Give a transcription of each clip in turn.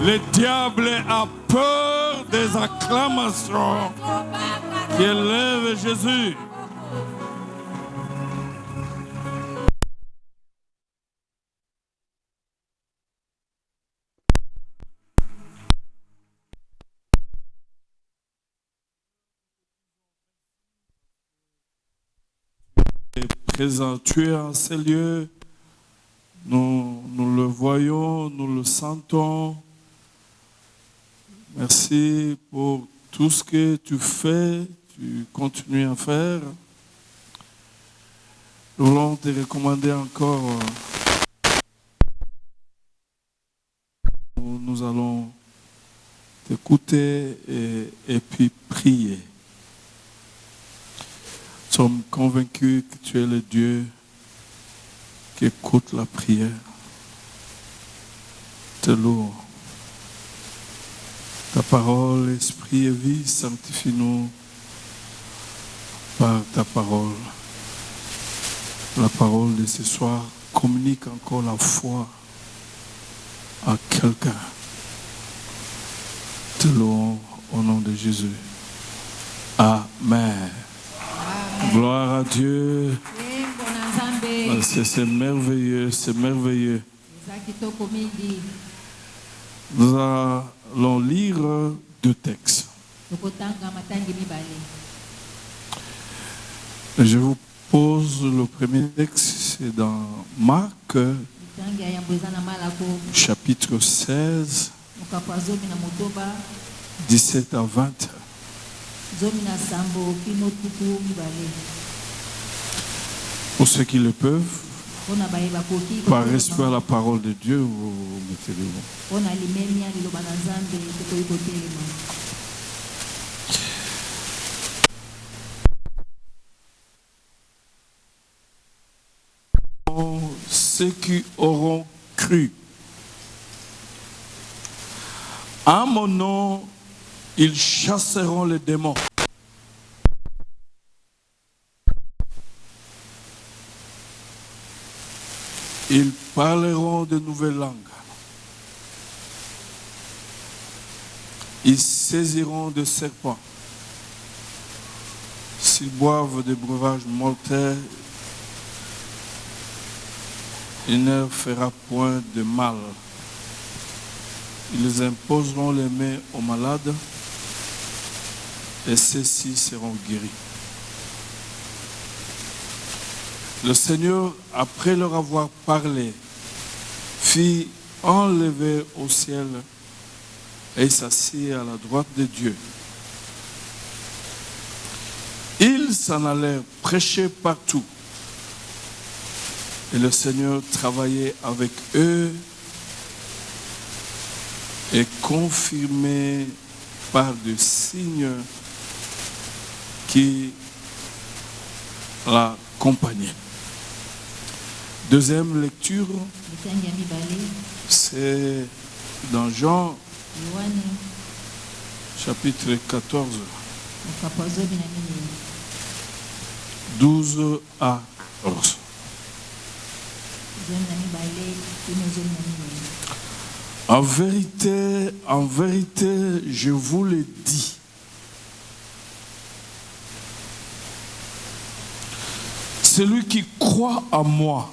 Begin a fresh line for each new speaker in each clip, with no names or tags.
Le diable a peur des acclamations qui élèvent Jésus. Présent, tu es en ces lieux, nous le voyons, nous le sentons. Merci pour tout ce que tu fais, tu continues à faire. Nous voulons te recommander encore. Nous allons t'écouter et puis prier. Nous sommes convaincus que tu es le Dieu qui écoute la prière. Te loue. Ta parole, esprit et vie, sanctifie-nous par ta parole. La parole de ce soir communique encore la foi à quelqu'un. Te louons au nom de Jésus. Amen. Gloire à Dieu. C'est merveilleux, c'est merveilleux. Nous allons lire deux textes. Je vous pose le premier texte, c'est dans Marc, chapitre 16, 17 à 20. Pour ceux qui le peuvent, par respect à la parole de Dieu, vous mettez le mot. Ceux qui auront cru. En mon nom, ils chasseront les démons. Ils parleront de nouvelles langues. Ils saisiront des serpents. S'ils boivent des breuvages mortels, il ne leur fera point de mal. Ils imposeront les mains aux malades et ceux-ci seront guéris. Le Seigneur, après leur avoir parlé, fit enlever au ciel et s'assit à la droite de Dieu. Ils s'en allèrent prêcher partout. Et le Seigneur travaillait avec eux et confirmait par des signes qui l'accompagnaient. Deuxième lecture, c'est dans Jean, chapitre 14, 12 à 14. En vérité, je vous le dis. Celui qui croit en moi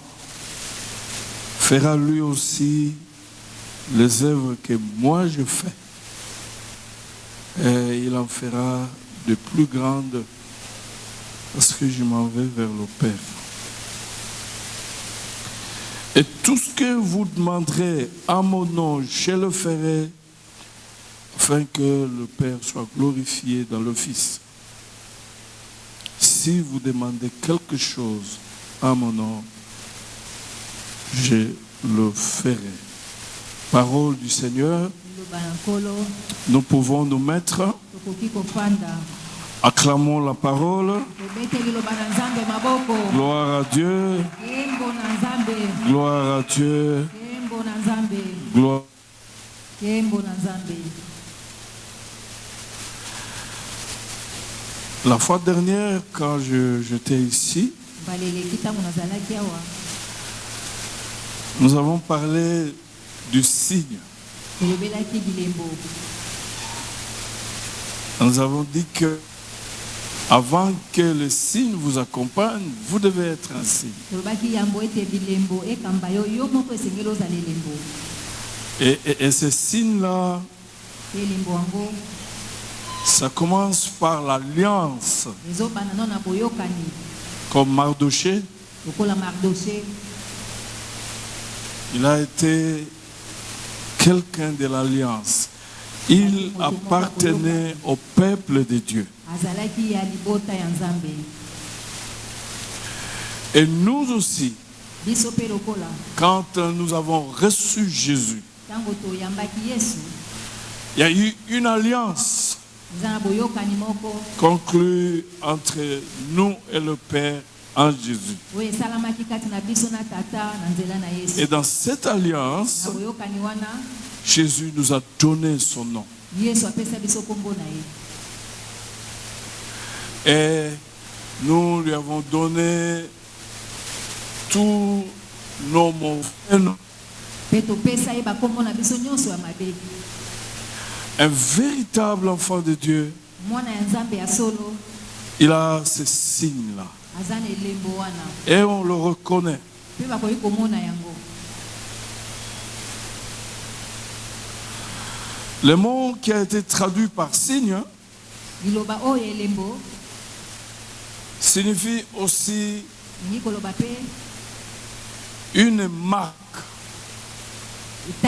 fera lui aussi les œuvres que moi je fais. Et il en fera de plus grandes parce que je m'en vais vers le Père. Et tout ce que vous demanderez à mon nom, je le ferai afin que le Père soit glorifié dans le Fils. Si vous demandez quelque chose à mon nom, je le ferai. Parole du Seigneur. Nous pouvons nous mettre. Acclamons la parole. Gloire à Dieu. Gloire à Dieu. Gloire. La fois dernière, quand j'étais ici, nous avons parlé du signe. Nous avons dit que avant que le signe vous accompagne, vous devez être un signe. Et ce signe-là, ça commence par l'alliance. Comme Mardoché, il a été quelqu'un de l'alliance. Il appartenait au peuple de Dieu. Et nous aussi, quand nous avons reçu Jésus, il y a eu une alliance conclue entre nous et le Père en Jésus. Et dans cette alliance, Jésus nous a donné son nom. Et nous lui avons donné tous nos mots. Un véritable enfant de Dieu, il a ce signe-là. Et on le reconnaît. Le mot qui a été traduit par signe signifie aussi une marque.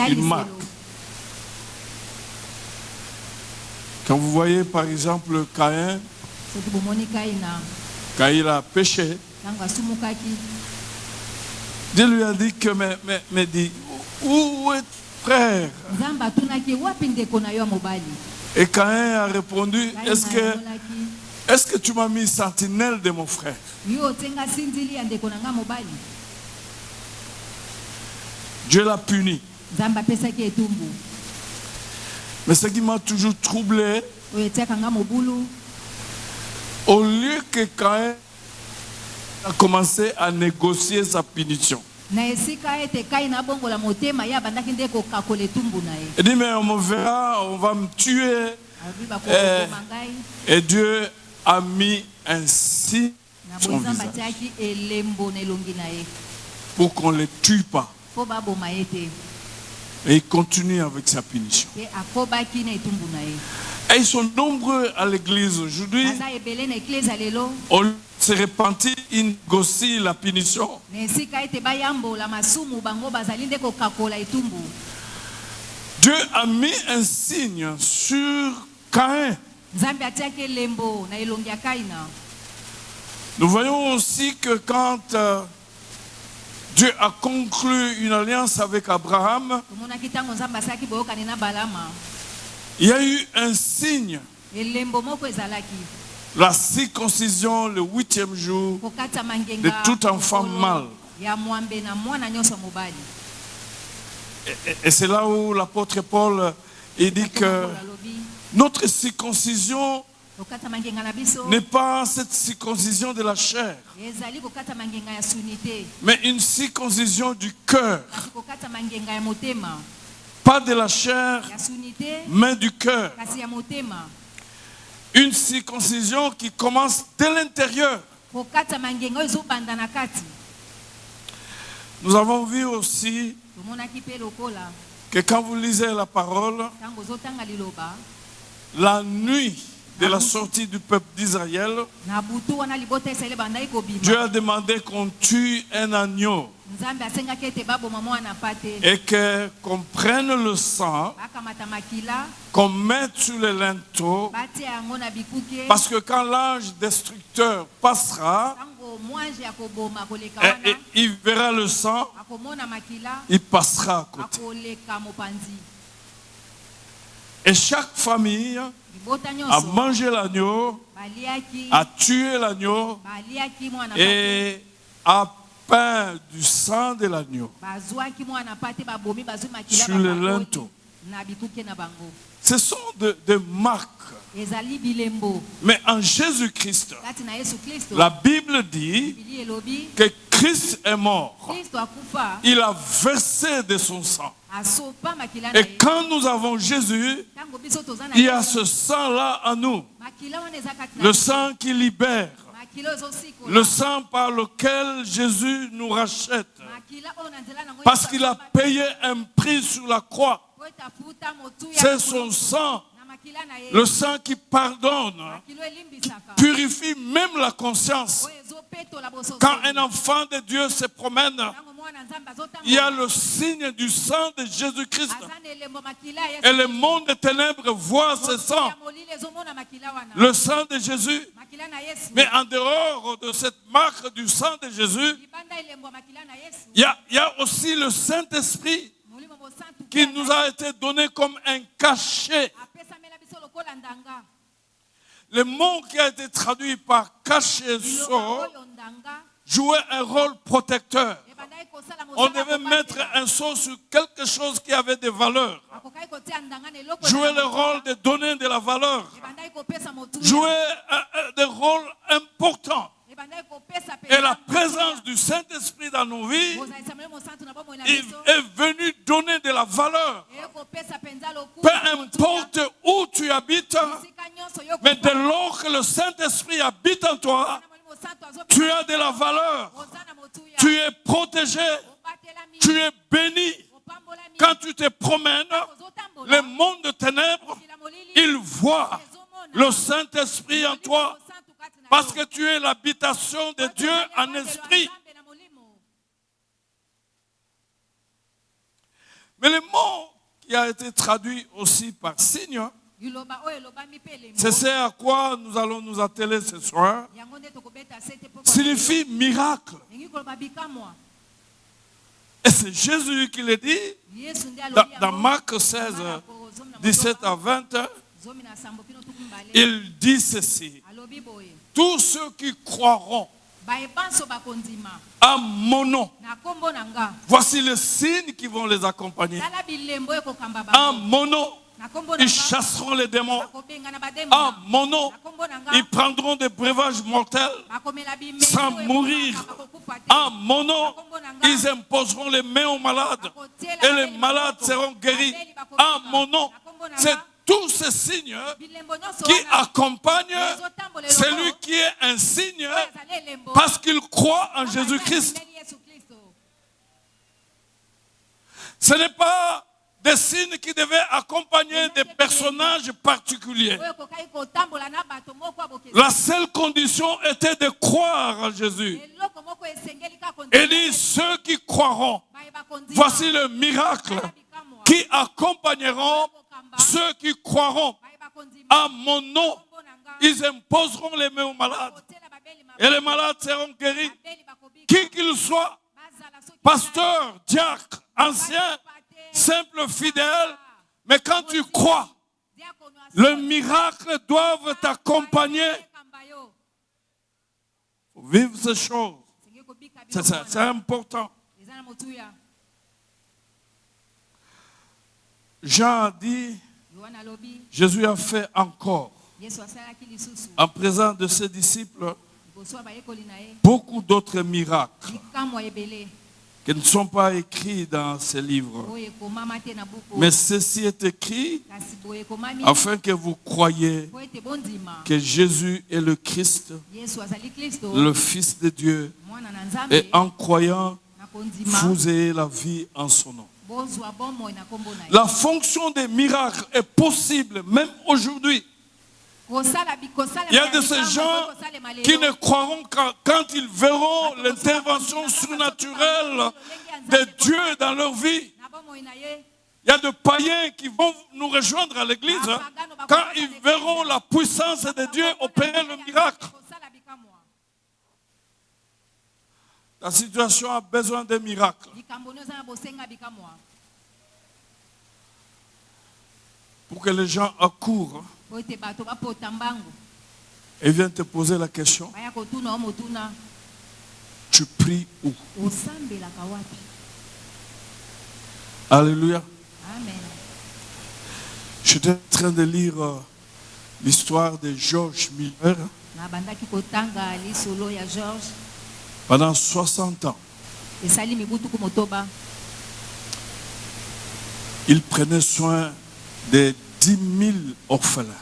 Une marque. Quand vous voyez par exemple Caïn, quand il a péché, Dieu lui a dit que, mais dit, où est frère? Et Caïn a répondu, est-ce que tu m'as mis sentinelle de mon frère? Dieu l'a puni. Mais ce qui m'a toujours troublé, au lieu que Caïn a commencé à négocier sa punition, il dit, mais on me verra, on va me tuer. Et Dieu a mis un signe sur son visage pour qu'on ne le tue pas. Et il continue avec sa punition. Et ils sont nombreux à l'église aujourd'hui. On se repentit, ils négocient la punition. Dieu a mis un signe sur Caïn. Nous voyons aussi que quand Dieu a conclu une alliance avec Abraham, il y a eu un signe. La circoncision le 8e jour de tout enfant mâle. Et c'est là où l'apôtre Paul il dit que notre circoncision n'est pas cette circoncision de la chair, mais une circoncision du cœur. Pas de la chair, mais du cœur. Une circoncision qui commence dès l'intérieur. Nous avons vu aussi que quand vous lisez la parole, la nuit de la sortie du peuple d'Israël, Dieu a demandé qu'on tue un agneau et qu'on prenne le sang, qu'on mette sur le linteau, parce que quand l'ange destructeur passera, et il verra le sang, il passera à côté. Et chaque famille a mangé l'agneau, a tué l'agneau et a peint du sang de l'agneau sur le linteau. Ce sont des marques. Mais en Jésus-Christ, la Bible dit que Christ est mort. Il a versé de son sang. Et quand nous avons Jésus, il y a ce sang-là en nous. Le sang qui libère. Le sang par lequel Jésus nous rachète. Parce qu'il a payé un prix sur la croix. C'est son sang. Le sang qui pardonne, purifie même la conscience. Quand un enfant de Dieu se promène, il y a le signe du sang de Jésus-Christ. Et le monde des ténèbres voit ce sang. Le sang de Jésus. Mais en dehors de cette marque du sang de Jésus, il y a aussi le Saint-Esprit qui nous a été donné comme un cachet. Le mot qui a été traduit par cachet sceau jouait un rôle protecteur. On devait mettre un sceau sur quelque chose qui avait des valeurs. Jouer le rôle de donner de la valeur. Jouer des rôles importants. Et la présence du Saint-Esprit dans nos vies, il est venu donner de la valeur. Peu importe où tu habites, mais dès lors que le Saint-Esprit habite en toi, tu as de la valeur. Tu es protégé. Tu es béni. Quand tu te promènes, le monde de ténèbres, il voit le Saint-Esprit en toi. Parce que tu es l'habitation de Dieu en esprit. Mais le mot qui a été traduit aussi par signe, c'est ce à quoi nous allons nous atteler ce soir, signifie miracle. Et c'est Jésus qui le dit dans Marc 16, 17 à 20. Il dit ceci: tous ceux qui croiront à mon nom, voici les signes qui vont les accompagner. À mon nom, ils chasseront les démons. À mon nom, ils prendront des breuvages mortels sans mourir. À mon nom, ils imposeront les mains aux malades et les malades seront guéris. À mon nom, c'est tous ces signes qui accompagnent celui qui est un signe parce qu'il croit en Jésus-Christ. Ce n'est pas des signes qui devaient accompagner des personnages particuliers. La seule condition était de croire en Jésus. Il dit ceux qui croiront. Voici le miracle qui accompagneront ceux qui croiront. À mon nom, ils imposeront les mains aux malades. Et les malades seront guéris. Qui qu'ils soient, pasteur, diacre, ancien, simple, fidèle, mais quand tu crois, le miracle doit t'accompagner. Faut vivre ces choses. C'est important. Jean a dit, Jésus a fait encore, en présence de ses disciples, beaucoup d'autres miracles qui ne sont pas écrits dans ces livres. Mais ceci est écrit afin que vous croyiez que Jésus est le Christ, le Fils de Dieu, et en croyant, vous ayez la vie en son nom. La fonction des miracles est possible même aujourd'hui. Il y a de ces gens qui ne croiront qu'à quand ils verront l'intervention surnaturelle de Dieu dans leur vie. Il y a de païens qui vont nous rejoindre à l'église quand ils verront la puissance de Dieu opérer le miracle. La situation a besoin de miracles. Pour que les gens accourent et viennent te poser la question: tu pries où? Alléluia.
Amen.
J'étais en train de lire l'histoire de George Miller. Pendant 60 ans, il prenait soin des 10 000 orphelins.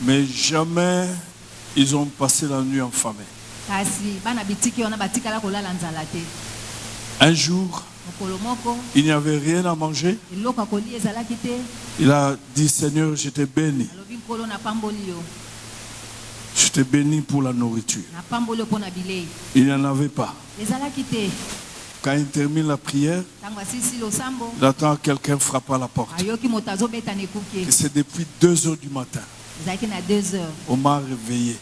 Mais jamais ils ont passé la nuit enfamés. Un jour, il n'y avait rien à manger. Il a dit, Seigneur, je t'ai béni. Je t'ai béni pour la nourriture. Il n'y en avait pas. Quand il termine la prière, il attend que quelqu'un frappe à la porte. Et c'est depuis 2 heures du matin. On m'a réveillé.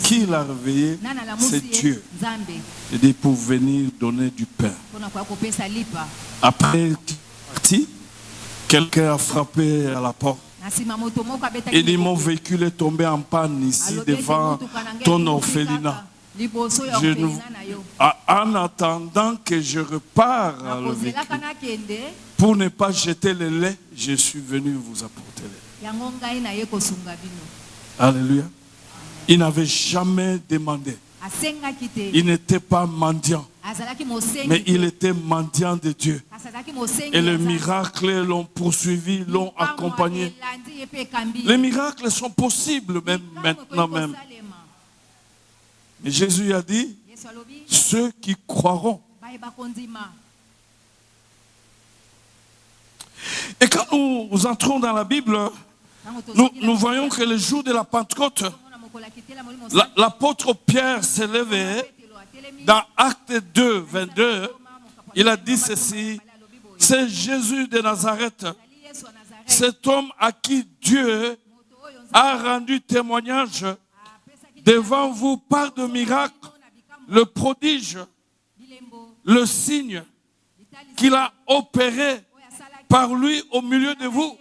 Qui l'a réveillé? C'est Dieu. Il dit pour venir donner du pain. Après qu'il est parti, quelqu'un a frappé à la porte. Il dit mon véhicule est tombé en panne ici devant ton orphelinat. En attendant que je repars le véhicule, pour ne pas jeter le lait, je suis venu vous apporter le lait. Alléluia. Il n'avait jamais demandé. Il n'était pas mendiant, mais il était mendiant de Dieu. Et les miracles l'ont poursuivi, l'ont accompagné. Les miracles sont possibles même maintenant même. Mais Jésus a dit, ceux qui croiront. Et quand nous entrons dans la Bible, nous voyons que le jour de la Pentecôte, l'apôtre Pierre s'est levé dans Acte 2, 22. Il a dit ceci, c'est Jésus de Nazareth, cet homme à qui Dieu a rendu témoignage devant vous par de miracles, le prodige, le signe qu'il a opéré par lui au milieu de vous.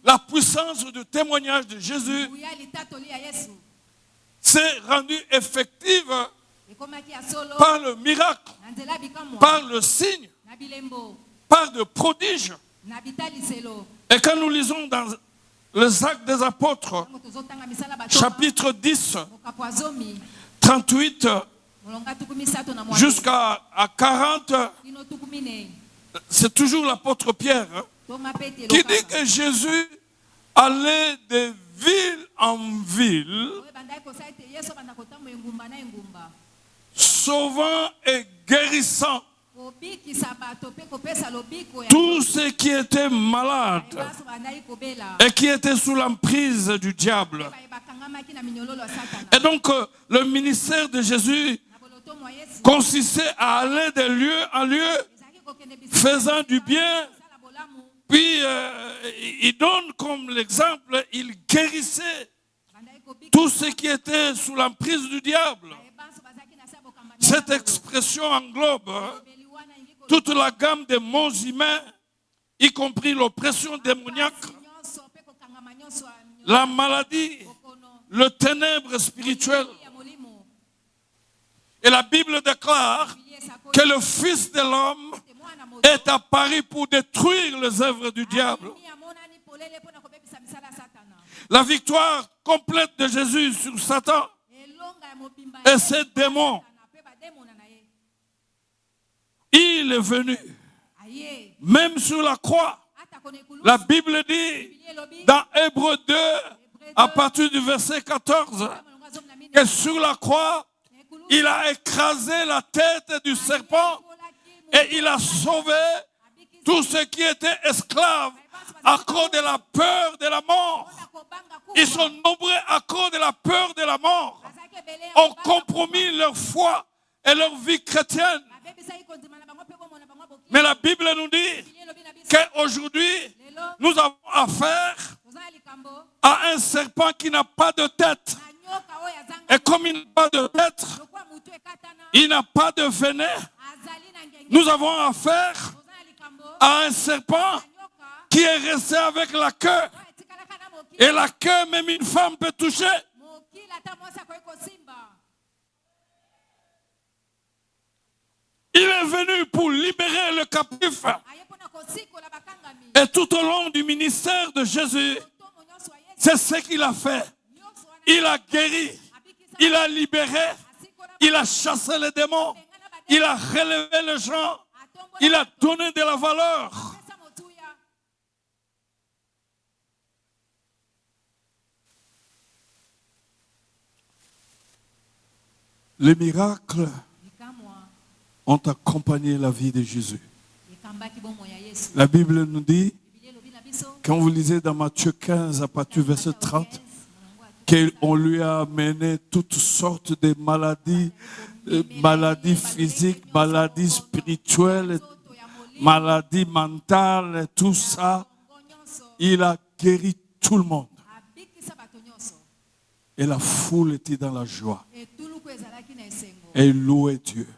La puissance de témoignage de Jésus s'est rendue effective par le miracle, par le signe, par le prodige. Et quand nous lisons dans les Actes des Apôtres, chapitre 10, 38 jusqu'à 40, c'est toujours l'apôtre Pierre qui dit que Jésus allait de ville en ville, sauvant et guérissant tous ceux qui étaient malades et qui étaient sous l'emprise du diable. Et donc, le ministère de Jésus consistait à aller de lieu en lieu, faisant du bien. Puis, il donne comme l'exemple, il guérissait tous ceux qui étaient sous l'emprise du diable. Cette expression englobe toute la gamme des maux humains, y compris l'oppression démoniaque, la maladie, le ténèbre spirituel. Et la Bible déclare que le Fils de l'homme est apparu pour détruire les œuvres du diable. La victoire complète de Jésus sur Satan et ses démons. Il est venu, même sur la croix. La Bible dit, dans Hébreux 2, à partir du verset 14, que sur la croix, il a écrasé la tête du serpent et il a sauvé tous ceux qui étaient esclaves à cause de la peur de la mort. Ils sont nombreux à cause de la peur de la mort, ont compromis leur foi et leur vie chrétienne. Mais la Bible nous dit qu'aujourd'hui, nous avons affaire à un serpent qui n'a pas de tête. Et comme il n'a pas de tête, il n'a pas de venin. Nous avons affaire à un serpent qui est resté avec la queue. Et la queue, même une femme peut toucher. Il est venu pour libérer le captif. Et tout au long du ministère de Jésus, c'est ce qu'il a fait. Il a guéri, il a libéré, il a chassé les démons, il a relevé les gens, il a donné de la valeur. Les miracles ont accompagné la vie de Jésus. La Bible nous dit, quand vous lisez dans Matthieu 15 à partir du verset 30, qu'on lui a amené toutes sortes de maladies, maladies physiques, maladies spirituelles, maladies mentales, tout ça. Il a guéri tout le monde. Et la foule était dans la joie. Et il louait Dieu.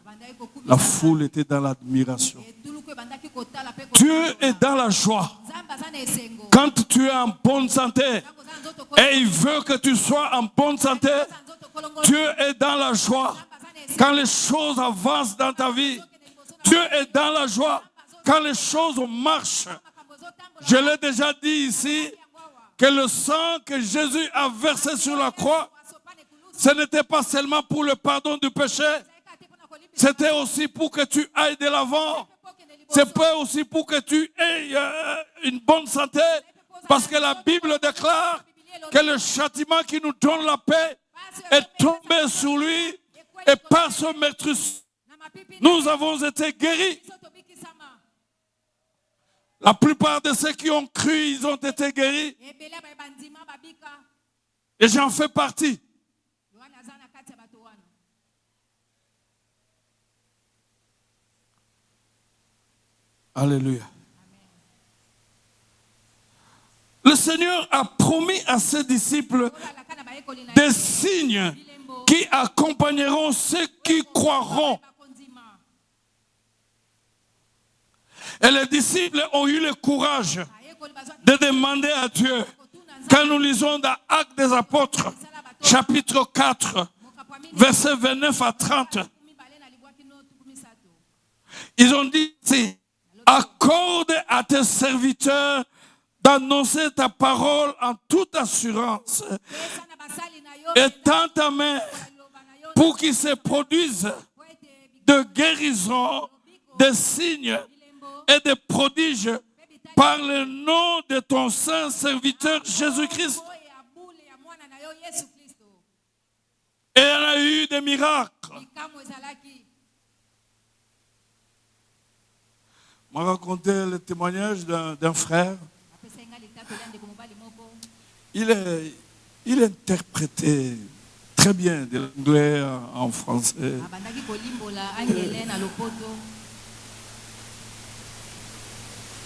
La foule était dans l'admiration. Dieu est dans la joie. Quand tu es en bonne santé et il veut que tu sois en bonne santé, Dieu est dans la joie. Quand les choses avancent dans ta vie, Dieu est dans la joie. Quand les choses marchent, je l'ai déjà dit ici, que le sang que Jésus a versé sur la croix, ce n'était pas seulement pour le pardon du péché, c'était aussi pour que tu ailles de l'avant. C'est pas aussi pour que tu aies une bonne santé, parce que la Bible déclare que le châtiment qui nous donne la paix est tombé sur lui, et par ce meurtrier, nous avons été guéris. La plupart de ceux qui ont cru, ils ont été guéris. Et j'en fais partie. Alléluia. Le Seigneur a promis à ses disciples des signes qui accompagneront ceux qui croiront. Et les disciples ont eu le courage de demander à Dieu. Quand nous lisons dans Actes des Apôtres, chapitre 4, versets 29 à 30, ils ont dit, accorde à tes serviteurs d'annoncer ta parole en toute assurance et tends ta main pour qu'il se produise de guérison, de signes et de prodiges par le nom de ton saint serviteur Jésus-Christ. Et il y en a eu des miracles. On m'a raconté le témoignage d'un frère. Il interprétait très bien de l'anglais en français.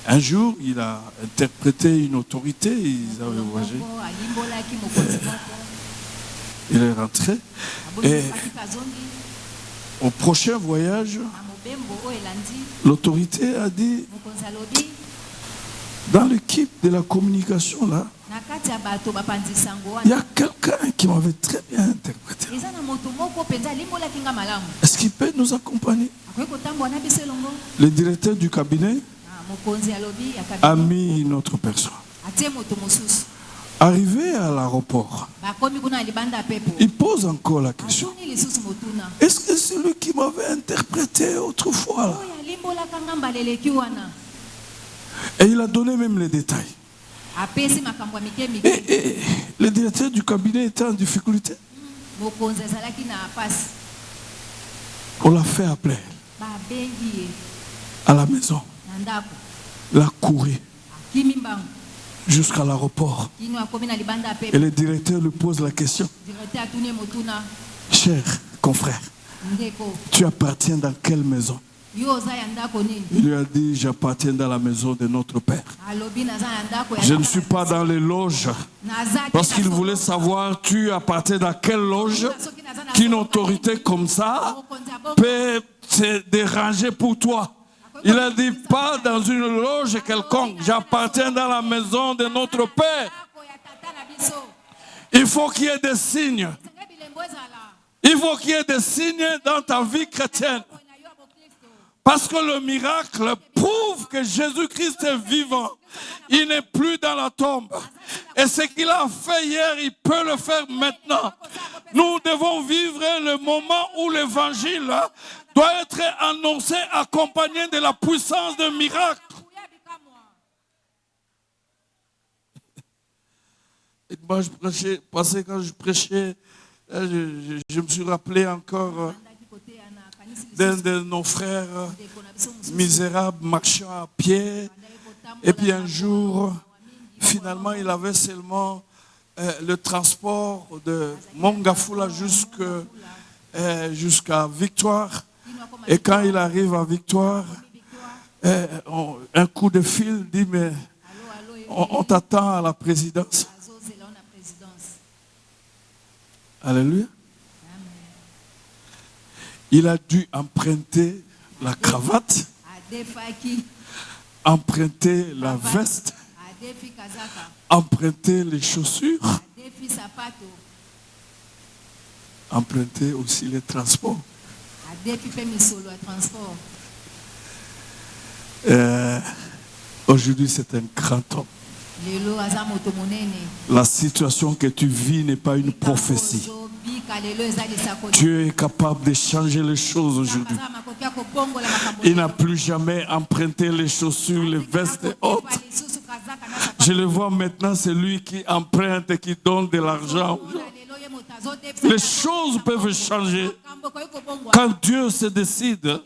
Un jour, il a interprété une autorité, ils avaient voyagé. Il est rentré. Et au prochain voyage, l'autorité a dit, dans l'équipe de la communication là, il y a quelqu'un qui m'avait très bien interprété. Est-ce qu'il peut nous accompagner? Le directeur du cabinet a mis une autre personne. Arrivé à l'aéroport, il pose encore la question. Est-ce que c'est lui qui m'avait interprété autrefois là? Et il a donné même les détails. Et le directeur du cabinet était en difficulté. On l'a fait appeler à la maison. L'a couru jusqu'à l'aéroport. Et le directeur lui pose la question. Cher confrère, tu appartiens dans quelle maison? Il lui a dit, j'appartiens dans la maison de notre Père. Je ne suis pas dans les loges. Parce qu'il voulait savoir, tu appartiens dans quelle loge qu'une autorité comme ça peut se déranger pour toi. Il a dit, pas dans une loge quelconque. J'appartiens dans la maison de notre Père. Il faut qu'il y ait des signes. Il faut qu'il y ait des signes dans ta vie chrétienne. Parce que le miracle prouve que Jésus-Christ est vivant. Il n'est plus dans la tombe. Et ce qu'il a fait hier, il peut le faire maintenant. Nous devons vivre le moment où l'évangile doit être annoncé, accompagné de la puissance de miracle. Et moi, quand je prêchais, je me suis rappelé encore d'un de nos frères misérables marchant à pied. Et puis un jour, finalement, il avait seulement le transport de Mongafula jusqu'à Victoire. Et quand il arrive à Victoire, un coup de fil dit, mais on t'attend à la présidence. Alléluia. Il a dû emprunter la cravate, emprunter la veste, emprunter les chaussures, emprunter aussi les transports. Aujourd'hui, c'est un grand homme. La situation que tu vis n'est pas une prophétie. Dieu est capable de changer les choses aujourd'hui. Il n'a plus jamais emprunté les chaussures, les vestes et autres. Je le vois maintenant, c'est lui qui emprunte et qui donne de l'argent. Les choses peuvent changer quand Dieu se décide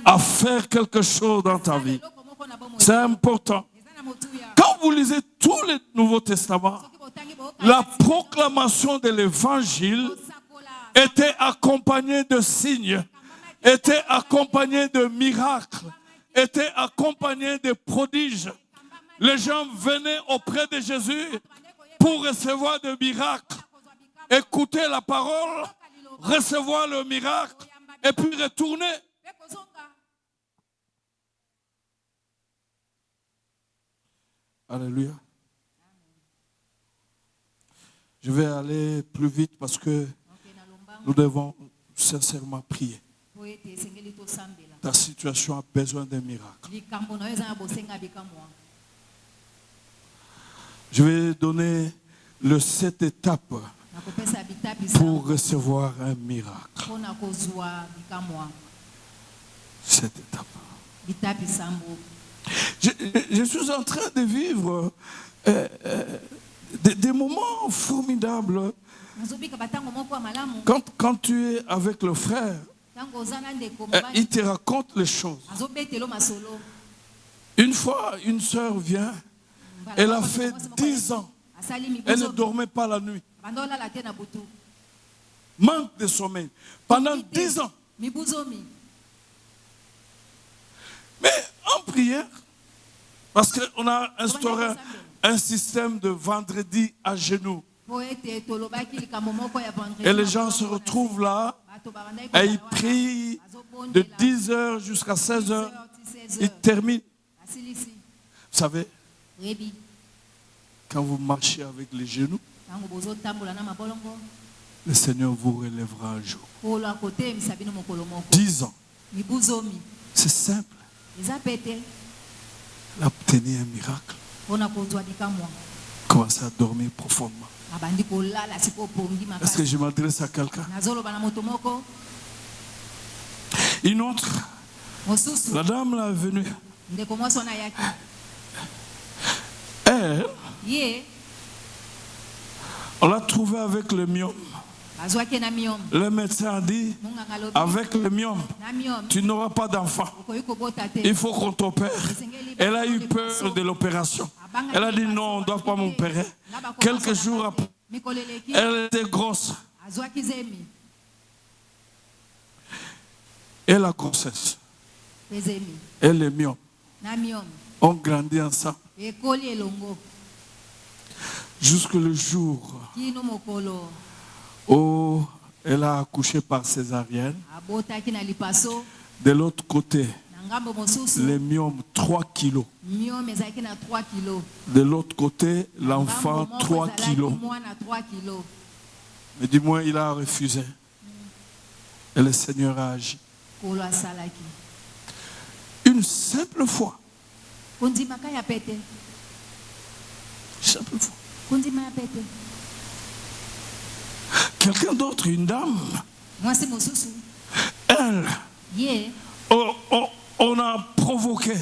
à faire quelque chose dans ta vie. C'est important. Quand vous lisez tout le Nouveau Testament, la proclamation de l'évangile était accompagnée de signes, était accompagnée de miracles, était accompagnée de prodiges. Les gens venaient auprès de Jésus pour recevoir des miracles, écouter la parole, recevoir le miracle et puis retourner. Alléluia. Je vais aller plus vite parce que nous devons sincèrement prier. Ta situation a besoin d'un miracle. Je vais donner les 7 étapes pour recevoir un miracle. 7 étapes. Je suis en train de vivre des moments formidables. Quand tu es avec le frère, il te raconte les choses. Une fois, une sœur vient, elle a fait 10 ans. Elle ne dormait pas la nuit. Manque de sommeil. Pendant 10 ans. Mais en prière, parce qu'on a instauré un système de vendredi à genoux. Et les gens se retrouvent là et ils prient de 10h jusqu'à 16h. Ils terminent. Vous savez, quand vous marchez avec les genoux, le Seigneur vous relèvera un jour. 10 ans. C'est simple. Obtenir un miracle. Commencez à dormir profondément. Est-ce que je m'adresse à quelqu'un? Une autre, la dame là est venue. Elle, on l'a trouvée avec le myome. Le médecin a dit, avec le myome, tu n'auras pas d'enfant. Il faut qu'on t'opère. Elle a eu peur de l'opération. Elle a dit non, on ne doit pas m'opérer. Quelques jours après, elle était grosse. Et la grossesse et le myome ont grandi ensemble. Jusque le jour où elle a accouché par césarienne. De l'autre côté, les myomes 3 kilos. De l'autre côté, l'enfant 3 kilos. Mais du moins, il a refusé. Et le Seigneur a agi. Une simple foi. Simple foi. Quelqu'un d'autre, une dame, elle, on a provoqué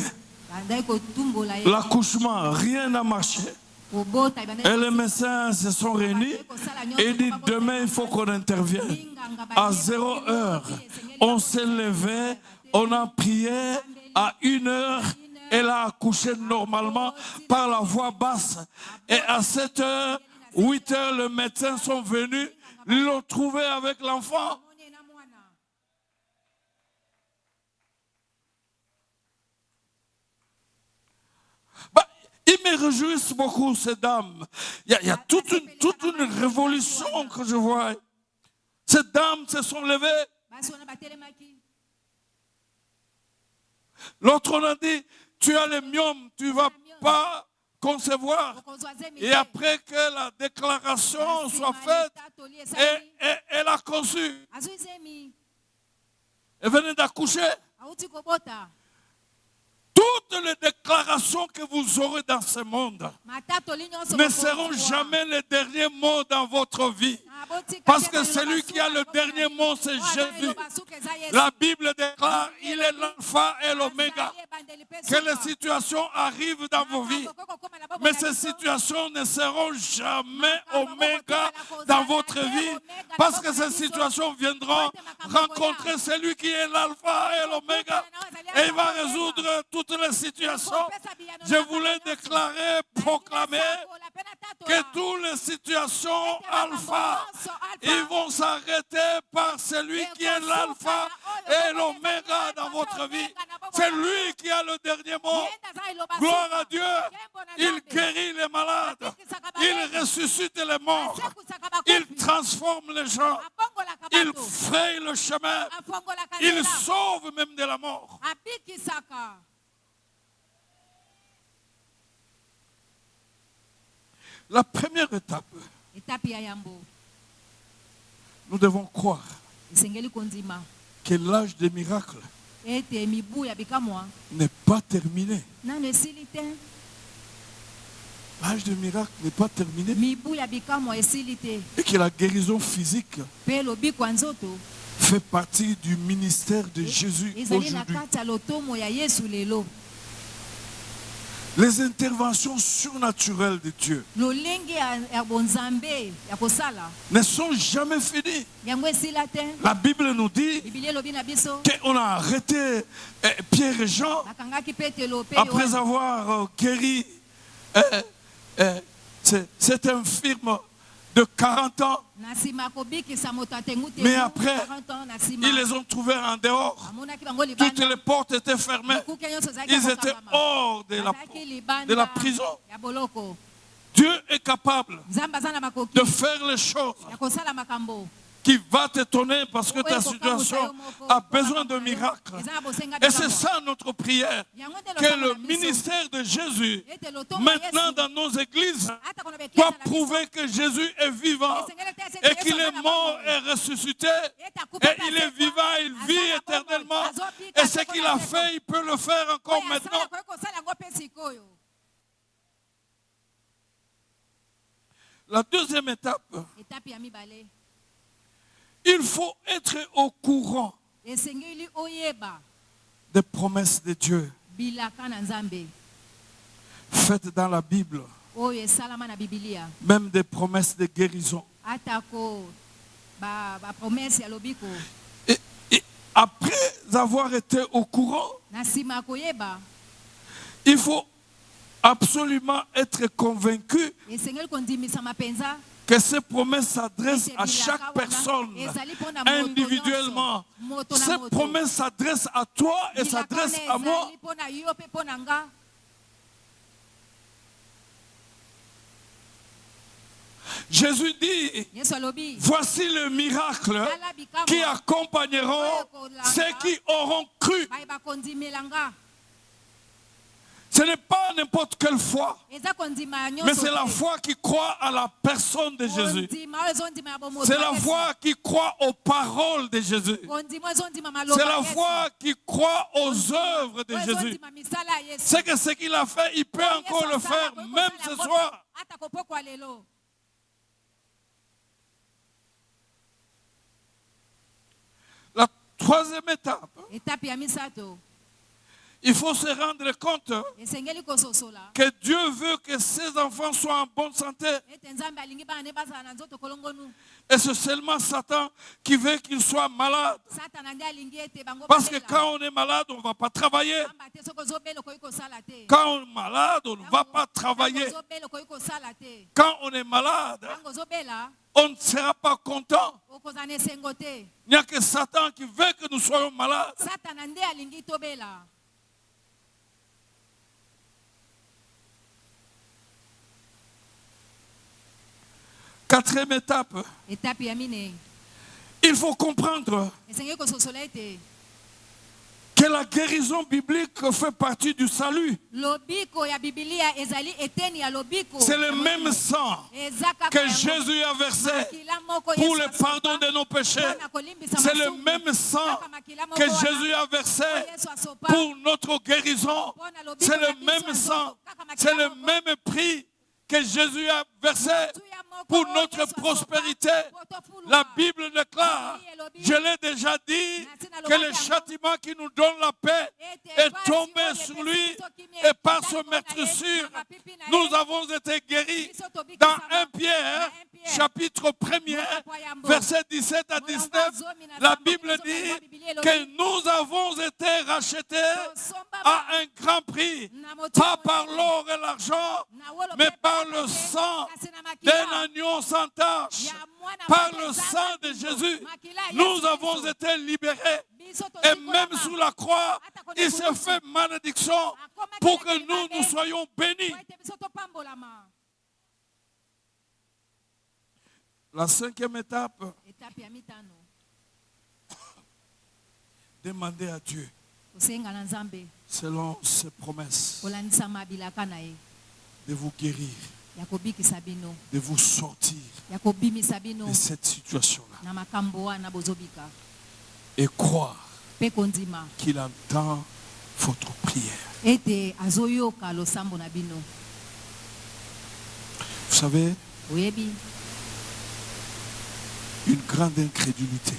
l'accouchement, rien n'a marché. Et les médecins se sont réunis et dit demain il faut qu'on intervienne. À 0 heure, on s'est levé, on a prié. À 1 heure, elle a accouché normalement par la voix basse. Et à 7 heures, 8 heures, les médecins sont venus, l'ont trouvé avec l'enfant. Ils me réjouissent beaucoup, ces dames. Il y a toute une révolution que je vois. Ces dames se sont levées. L'autre on a dit, tu as le myome, tu ne vas pas concevoir. Et après que la déclaration soit faite, elle a conçu. Elle venait d'accoucher. Toutes les déclarations que vous aurez dans ce monde ne seront jamais les derniers mots dans votre vie. Parce que celui qui a le dernier mot, c'est Jésus. La Bible déclare, il est l'alpha et l'oméga. Que les situations arrivent dans vos vies, mais ces situations ne seront jamais oméga dans votre vie. Parce que ces situations viendront rencontrer celui qui est l'alpha et l'oméga. Et il va résoudre toutes les situations. Je voulais déclarer, proclamer que toutes les situations alpha, ils vont s'arrêter par celui qui est l'alpha et l'oméga dans votre vie. C'est lui qui a le dernier mot. Gloire à Dieu. Il guérit les malades. Il ressuscite les morts. Il transforme les gens. Il fraye le chemin. Il sauve même de la mort. La première étape, nous devons croire que l'âge des miracles n'est pas terminé. L'âge des miracles n'est pas terminé. Et que la guérison physique fait partie du ministère de Jésus aujourd'hui. Les interventions surnaturelles de Dieu ne sont jamais finies. La Bible nous dit qu'on a arrêté Pierre et Jean après avoir guéri cet infirme de 40 ans. Mais après, ils les ont trouvés en dehors. Toutes les portes étaient fermées. Ils étaient hors de la prison. Dieu est capable de faire les choses qui va t'étonner parce que ta situation a besoin de miracles. Et c'est ça notre prière. Que le ministère de Jésus, maintenant dans nos églises, doit prouver que Jésus est vivant et qu'il est mort et ressuscité. Et il est vivant, il vit éternellement. Et ce qu'il a fait, il peut le faire encore maintenant. La deuxième étape, il faut être au courant des promesses de Dieu faites dans la Bible, même des promesses de guérison. Et après avoir été au courant, il faut absolument être convaincu que ces promesses s'adressent à chaque personne individuellement. Ces promesses s'adressent à toi et s'adressent à moi. Jésus dit, voici le miracle qui accompagneront ceux qui auront cru. Ce n'est pas n'importe quelle foi, mais c'est la foi qui croit à la personne de Jésus. C'est la foi qui croit aux paroles de Jésus. C'est la foi qui croit aux œuvres de Jésus. C'est que ce qu'il a fait, il peut encore le faire même ce soir. La troisième étape, il faut se rendre compte que Dieu veut que ses enfants soient en bonne santé. Et c'est seulement Satan qui veut qu'ils soient malades. Parce que quand on est malade, on ne va pas travailler. Quand on est malade, on ne va pas travailler. Quand on est malade, on ne sera pas content. Il n'y a que Satan qui veut que nous soyons malades. Quatrième étape, il faut comprendre que la guérison biblique fait partie du salut. C'est le même sang que Jésus a versé pour le pardon de nos péchés. C'est le même sang que Jésus a versé pour notre guérison. C'est le même sang, c'est le même prix que Jésus a versé pour notre prospérité. La Bible déclare, je l'ai déjà dit, que le châtiment qui nous donne la paix est tombé sur lui et par son meurtrissure, nous avons été guéris. Dans 1 Pierre, chapitre 1er, versets 17 à 19, la Bible dit que nous avons été rachetés à un grand prix, pas par l'or et l'argent, mais par le sang d'un agneau sans tache. Par le sang de Jésus, nous avons été libérés. Et même sous la croix, il s'est fait malédiction pour que nous soyons bénis. La cinquième étape, demander à Dieu, selon ses promesses, de vous guérir, de vous sortir de cette situation-là. Et croire qu'il entend votre prière. Vous savez, une grande incrédulité,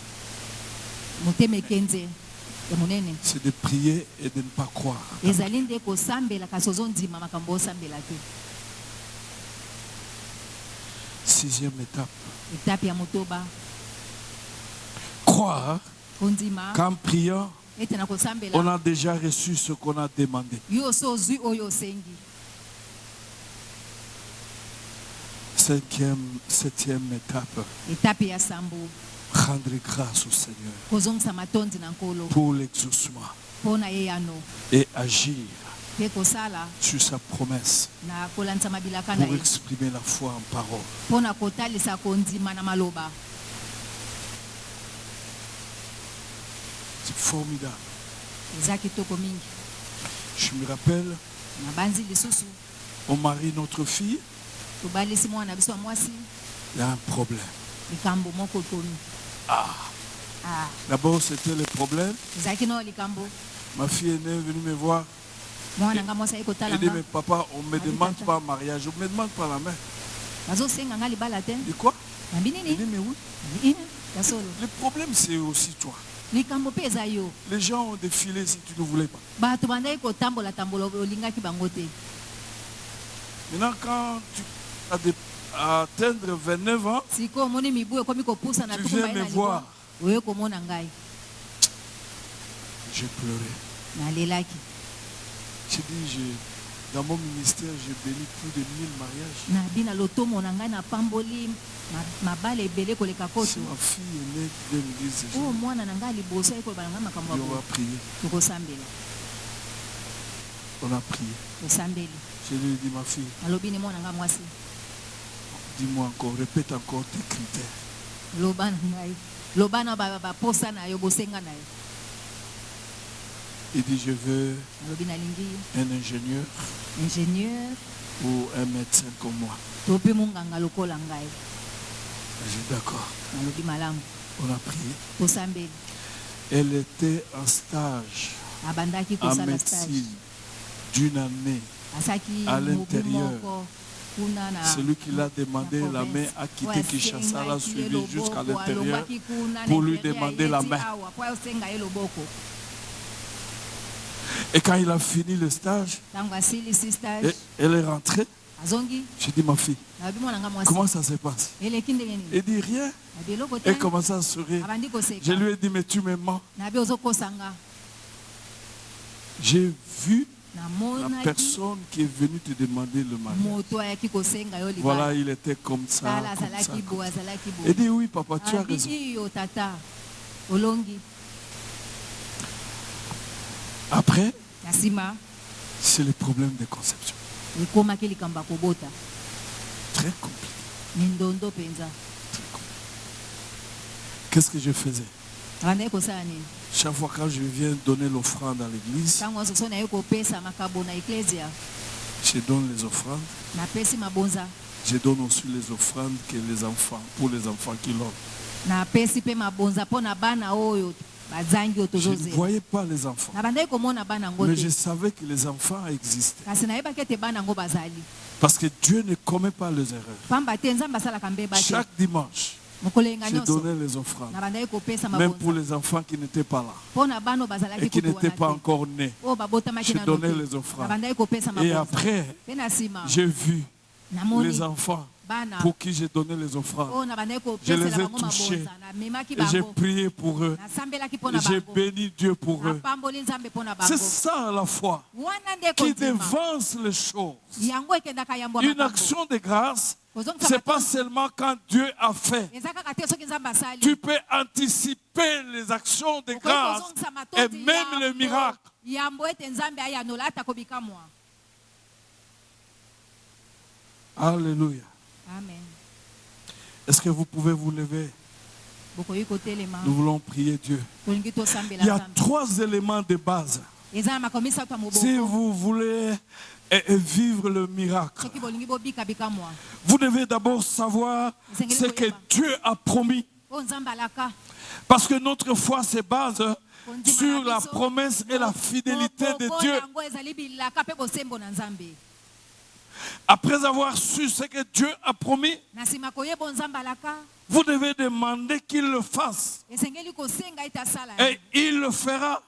c'est de prier et de ne pas croire. Sixième étape. Croire qu'en priant, on a déjà reçu ce qu'on a demandé. Septième étape. Rendre grâce au Seigneur pour l'exaucement et agir sur sa promesse pour exprimer la foi en parole. C'est formidable. Je me rappelle, on marie notre fille, il y a un problème. D'abord, c'était le problème. Ma fille est venue me voir. Elle dit, mais papa, on ne me demande pas un mariage, on ne me demande pas la main. Et quoi? Elle dit, mais oui. Le problème, c'est aussi toi. Les gens ont défilé si tu ne voulais pas. Maintenant, quand tu as atteindre 29 ans, tu viens me voir. J'ai pleuré. J'ai dit, dans mon ministère, j'ai béni plus de 1000 mariages. Si ma fille est née de l'église, on va prier. On a prié. Je lui ai dit, ma fille, dis-moi encore, répète encore tes critères. Il dit, je veux un ingénieur ou un médecin comme moi. J'ai dit, d'accord. On a prié. Elle était en stage en médecine d'une année à l'intérieur. Celui qui l'a demandé la main a quitté Kinshasa, l'a suivi jusqu'à l'intérieur pour lui demander la main. Et quand il a fini le stage, elle est rentrée. J'ai dit, ma fille, comment ça se passe? Elle dit rien. Elle commence à sourire. Je lui ai dit, mais tu me mens. J'ai vu la personne qui est venue te demander le mariage. Voilà, il était comme ça. Elle dit, oui, papa, tu as raison. Après, c'est le problème de conception. Très compliqué. Qu'est-ce que je faisais? Chaque fois quand je viens donner l'offrande à l'église, je donne les offrandes. Je donne aussi les offrandes que les enfants, pour les enfants qui l'ont. Je ne voyais pas les enfants, mais je savais que les enfants existaient. Parce que Dieu ne commet pas les erreurs. Chaque dimanche, je donnais les offrandes, même pour les enfants qui n'étaient pas là et qui n'étaient pas encore nés. Je donnais les offrandes. Et après, j'ai vu les enfants pour qui j'ai donné les offrandes. Je les ai touchés. Et j'ai prié pour eux. Et j'ai béni Dieu pour eux. C'est ça la foi qui devance les choses. Une action de grâce, ce n'est pas seulement quand Dieu a fait. Tu peux anticiper les actions de grâce et même le miracle. Alléluia.
Amen.
Est-ce que vous pouvez vous lever? Nous voulons prier Dieu. Il y a 3 éléments de base. Si vous voulez vivre le miracle, vous devez d'abord savoir ce que Dieu a promis. Parce que notre foi se base sur la promesse et la fidélité de Dieu. Après avoir su ce que Dieu a promis, vous devez demander qu'il le fasse. Et il le fera.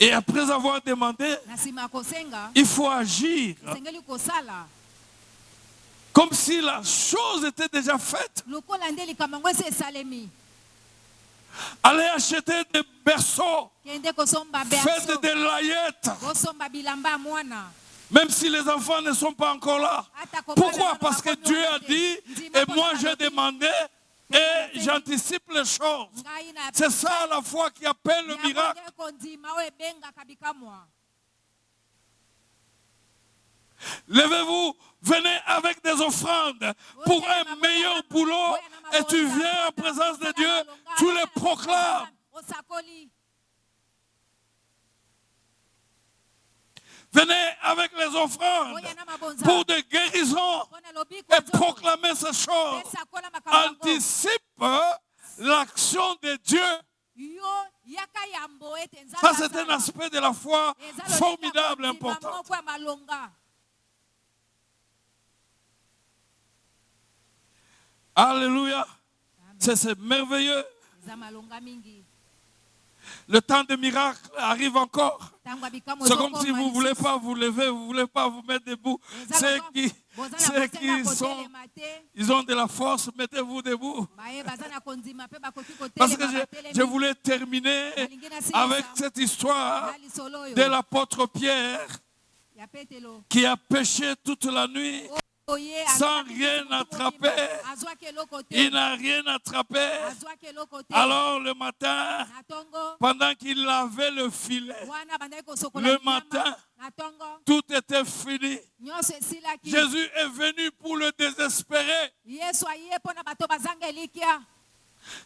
Et après avoir demandé, il faut agir comme si la chose était déjà faite. Allez acheter des berceaux, faites des layettes. Même si les enfants ne sont pas encore là. Pourquoi? Parce que Dieu a dit, et moi j'ai demandé, et j'anticipe les choses. C'est ça la foi qui appelle le miracle. Levez-vous, venez avec des offrandes pour un meilleur boulot, et tu viens en présence de Dieu, tu les proclames. Venez avec les offrandes pour des guérisons et proclamer ces choses. Anticipe l'action de Dieu. Ça, c'est un aspect de la foi formidable, important. Alléluia. C'est merveilleux. Le temps de miracle arrive encore. C'est comme si vous ne voulez pas vous lever, vous ne voulez pas vous mettre debout. Ceux qui sont, ils ont de la force, mettez-vous debout. Parce que je voulais terminer avec cette histoire de l'apôtre Pierre qui a péché toute la nuit sans rien attraper. Il n'a rien attrapé. Alors le matin, pendant qu'il lavait le filet, le matin, tout était fini. Jésus est venu pour le désespérer.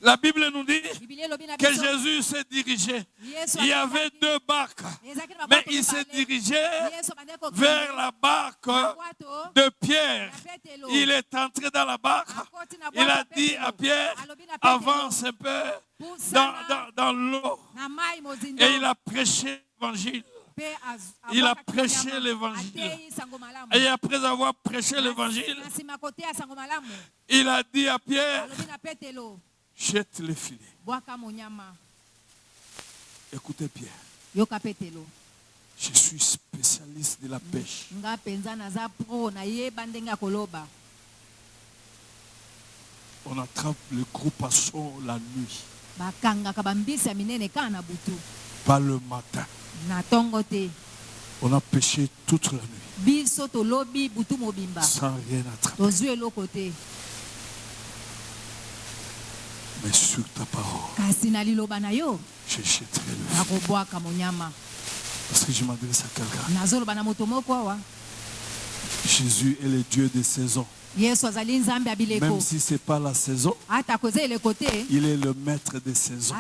La Bible nous dit que Jésus s'est dirigé. Il y avait deux barques, mais il s'est dirigé vers la barque de Pierre. Il est entré dans la barque. Il a dit à Pierre, avance un peu dans l'eau. Et il a prêché l'évangile. Il a prêché l'évangile. Et après avoir prêché l'évangile, il a dit à Pierre, jette les filets. Écoutez Pierre. Je suis spécialiste de la pêche. On attrape le gros poisson la nuit. Pas le matin. On a pêché toute la nuit. Sans rien attraper. Mais sur ta parole, je jetterai le feu. Parce que je m'adresse à quelqu'un. Jésus est le Dieu des saisons. Même si ce n'est pas la saison, il est le maître des saisons.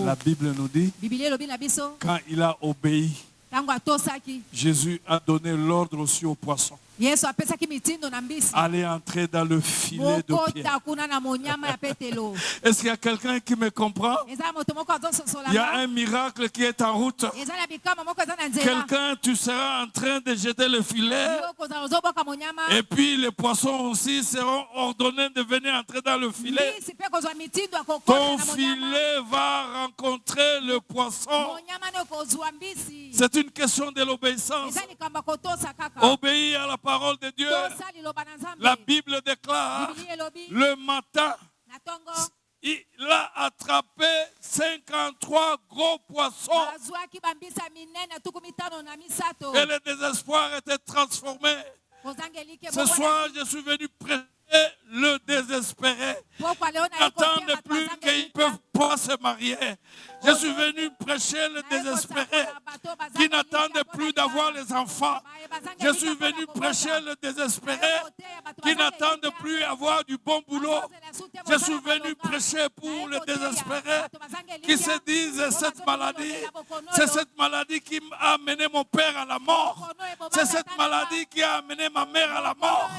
La Bible nous dit, quand il a obéi, Jésus a donné l'ordre aussi aux poissons. Allez entrer dans le filet de Pierre. Est-ce qu'il y a quelqu'un qui me comprend? Il y a un miracle qui est en route. Quelqu'un, tu seras en train de jeter le filet. Et puis les poissons aussi seront ordonnés de venir entrer dans le filet. Ton filet va rencontrer le poisson. C'est une question de l'obéissance. Obéir à la parole de Dieu. La Bible déclare, le matin, il a attrapé 53 gros poissons. Et le désespoir était transformé. Ce soir, je suis venu prêcher le désespéré. N'attendent plus qu'ils ne peuvent pas se marier. Je suis venu prêcher le désespéré qui n'attendent plus d'avoir les enfants. Je suis venu prêcher le désespéré qui n'attendent plus avoir du bon boulot. Je suis venu prêcher pour le désespéré qui se disent cette maladie, c'est cette maladie qui a amené mon père à la mort. C'est cette maladie qui a amené ma mère à la mort.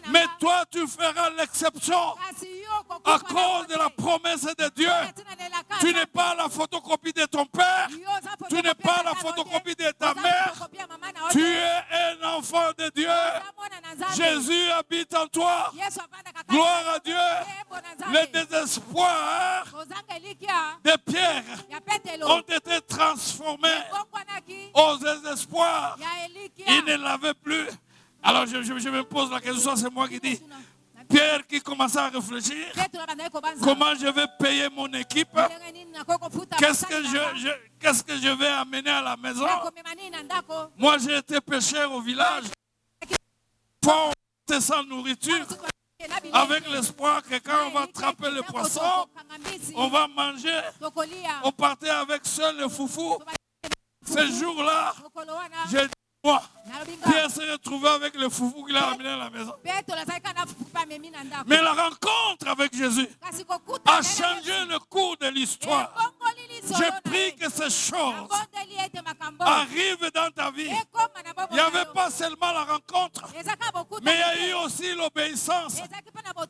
Mais toi, tu feras l'exception à cause de la promesse de Dieu. Tu n'es pas la photocopie de ton père. Tu n'es pas la photocopie de ta mère. Tu es un enfant de Dieu. Jésus habite en toi. Gloire à Dieu. Les désespoirs de Pierre ont été transformés aux désespoirs. Il ne l'avait plus. Alors je me pose la question, c'est moi qui dis. Pierre qui commençait à réfléchir, comment je vais payer mon équipe, qu'est-ce que je vais amener à la maison. Moi j'ai été pêcheur au village, on était sans nourriture, avec l'espoir que quand on va attraper le poisson, on va manger. On partait avec seul le foufou. Ce jour-là, j'ai dit, moi, Pierre s'est retrouvé avec le foufou qu'il a amené à la maison. Mais la rencontre avec Jésus a changé le cours de l'histoire. Je prie que ces choses arrivent dans ta vie. Il n'y avait pas seulement la rencontre, mais il y a eu aussi l'obéissance.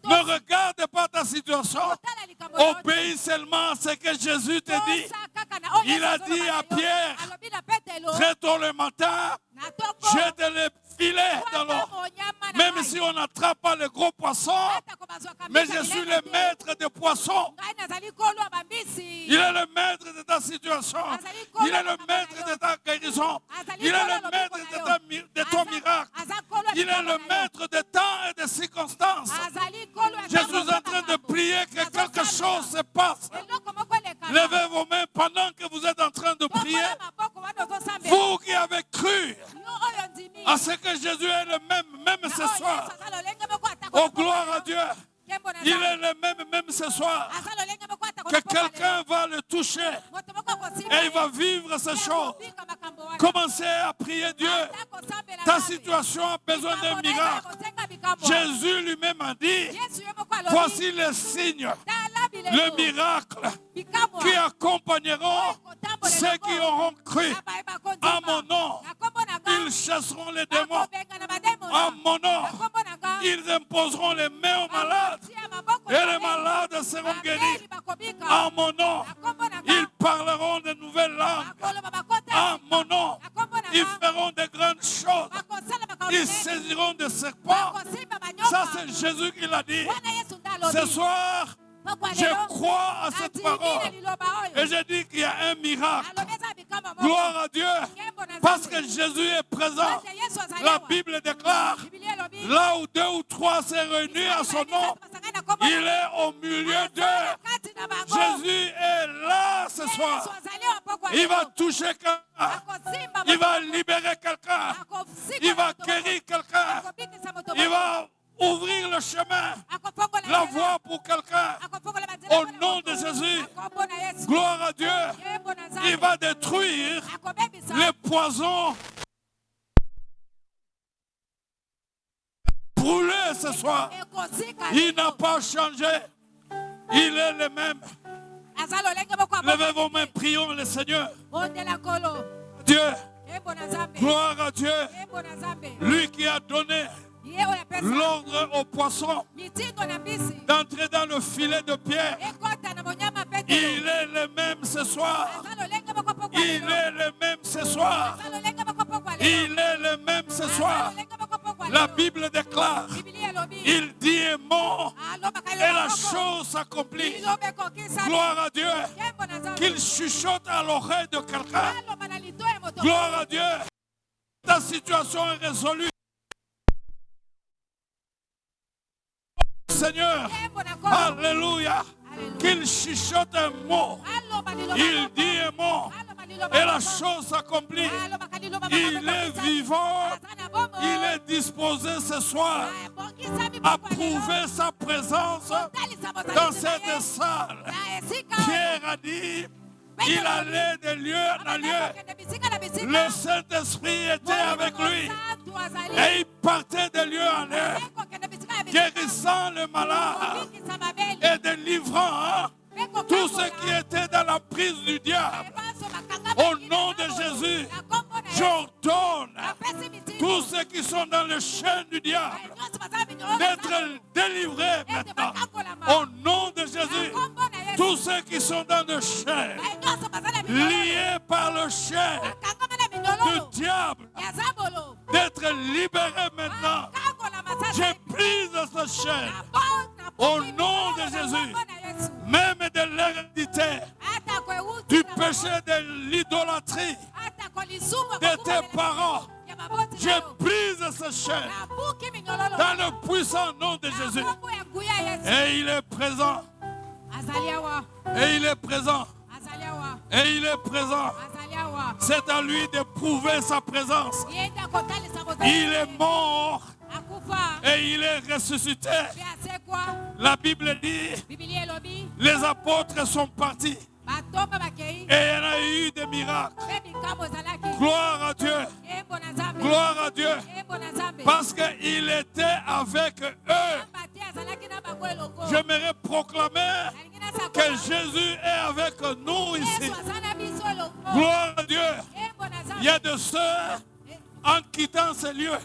Ne regarde pas ta situation. Obéis seulement à ce que Jésus te dit. Il a dit à Pierre, très tôt le matin, jette les filets dans l'eau. Même si on n'attrape pas les gros poissons, mais je suis le maître des poissons. Il est le maître de ta situation. Il est le maître de ta guérison. Il est le maître de ton miracle. Il est le maître des temps et des circonstances. Je suis en train de prier que quelque chose se passe. Levez vos mains pendant que vous êtes en train de prier. Vous qui avez cru à ce que Jésus est le même ce soir. Oh, gloire à Dieu. Il est le même ce soir. Que quelqu'un va le toucher et il va vivre ces choses. Commencez à prier Dieu. Ta situation a besoin d'un miracle. Jésus lui-même a dit, voici les signes, les miracles qui accompagneront ceux qui auront cru à mon nom. Ils chasseront les démons à mon nom. Ils imposeront les mains aux malades et les malades seront guéris à mon nom. Ils parleront de nouvelles langues à mon nom. Ils feront de grandes choses. Ils saisiront des serpents. Ça, c'est Jésus qui l'a dit. Ce soir, je crois à cette parole. Et je dis qu'il y a un miracle. Gloire à Dieu. Parce que Jésus est présent. La Bible déclare, là où 2 ou 3 s'est réunis à son nom, il est au milieu d'eux. Jésus est là ce soir. Il va toucher quelqu'un. Il va libérer quelqu'un. Il va guérir quelqu'un. Il va ouvrir le chemin, la voie pour quelqu'un. Au nom de Jésus, gloire à Dieu. Il va détruire les poisons. Brûler ce soir. Il n'a pas changé. Il est le même. Levez vos mains, prions le Seigneur. Dieu, gloire à Dieu. Lui qui a donné l'ordre aux poissons d'entrer dans le filet de pierre. Il est le même ce soir. Il est le même ce soir. Il est le même ce soir. La Bible déclare, il dit est mort et la chose s'accomplit. Gloire à Dieu. Qu'il chuchote à l'oreille de quelqu'un. Gloire à Dieu. Ta situation est résolue. Seigneur, alléluia, qu'il chuchote un mot, il dit un mot, et la chose s'accomplit. Il est vivant, il est disposé ce soir à prouver sa présence dans cette salle. Pierre a dit, il allait de lieu en lieu. Le Saint-Esprit était avec lui. Et il partait de lieu en lieu, guérissant les malades et délivrant tous ceux qui étaient dans la prise du diable. Au nom de Jésus, j'ordonne tous ceux qui sont dans le chêne du diable d'être délivrés maintenant. Au nom de Jésus, tous ceux qui sont dans le chêne, liés par le chêne du diable, d'être libérés maintenant. J'ai pris ce chêne. Au nom de Jésus, même de l'hérédité, du péché de l'idolâtrie de tes parents, j'ai pris ce chêne dans le puissant nom de Jésus. Et il est présent. Et il est présent. Et il est présent. C'est à lui de prouver sa présence. Il est mort et il est ressuscité. La Bible dit, les apôtres sont partis et il y en a eu des miracles. Gloire à Dieu. Gloire à Dieu. Parce qu'il était avec eux. J'aimerais proclamer que Jésus est avec nous ici. Gloire à Dieu. Il y a de ceux, en quittant ce lieu,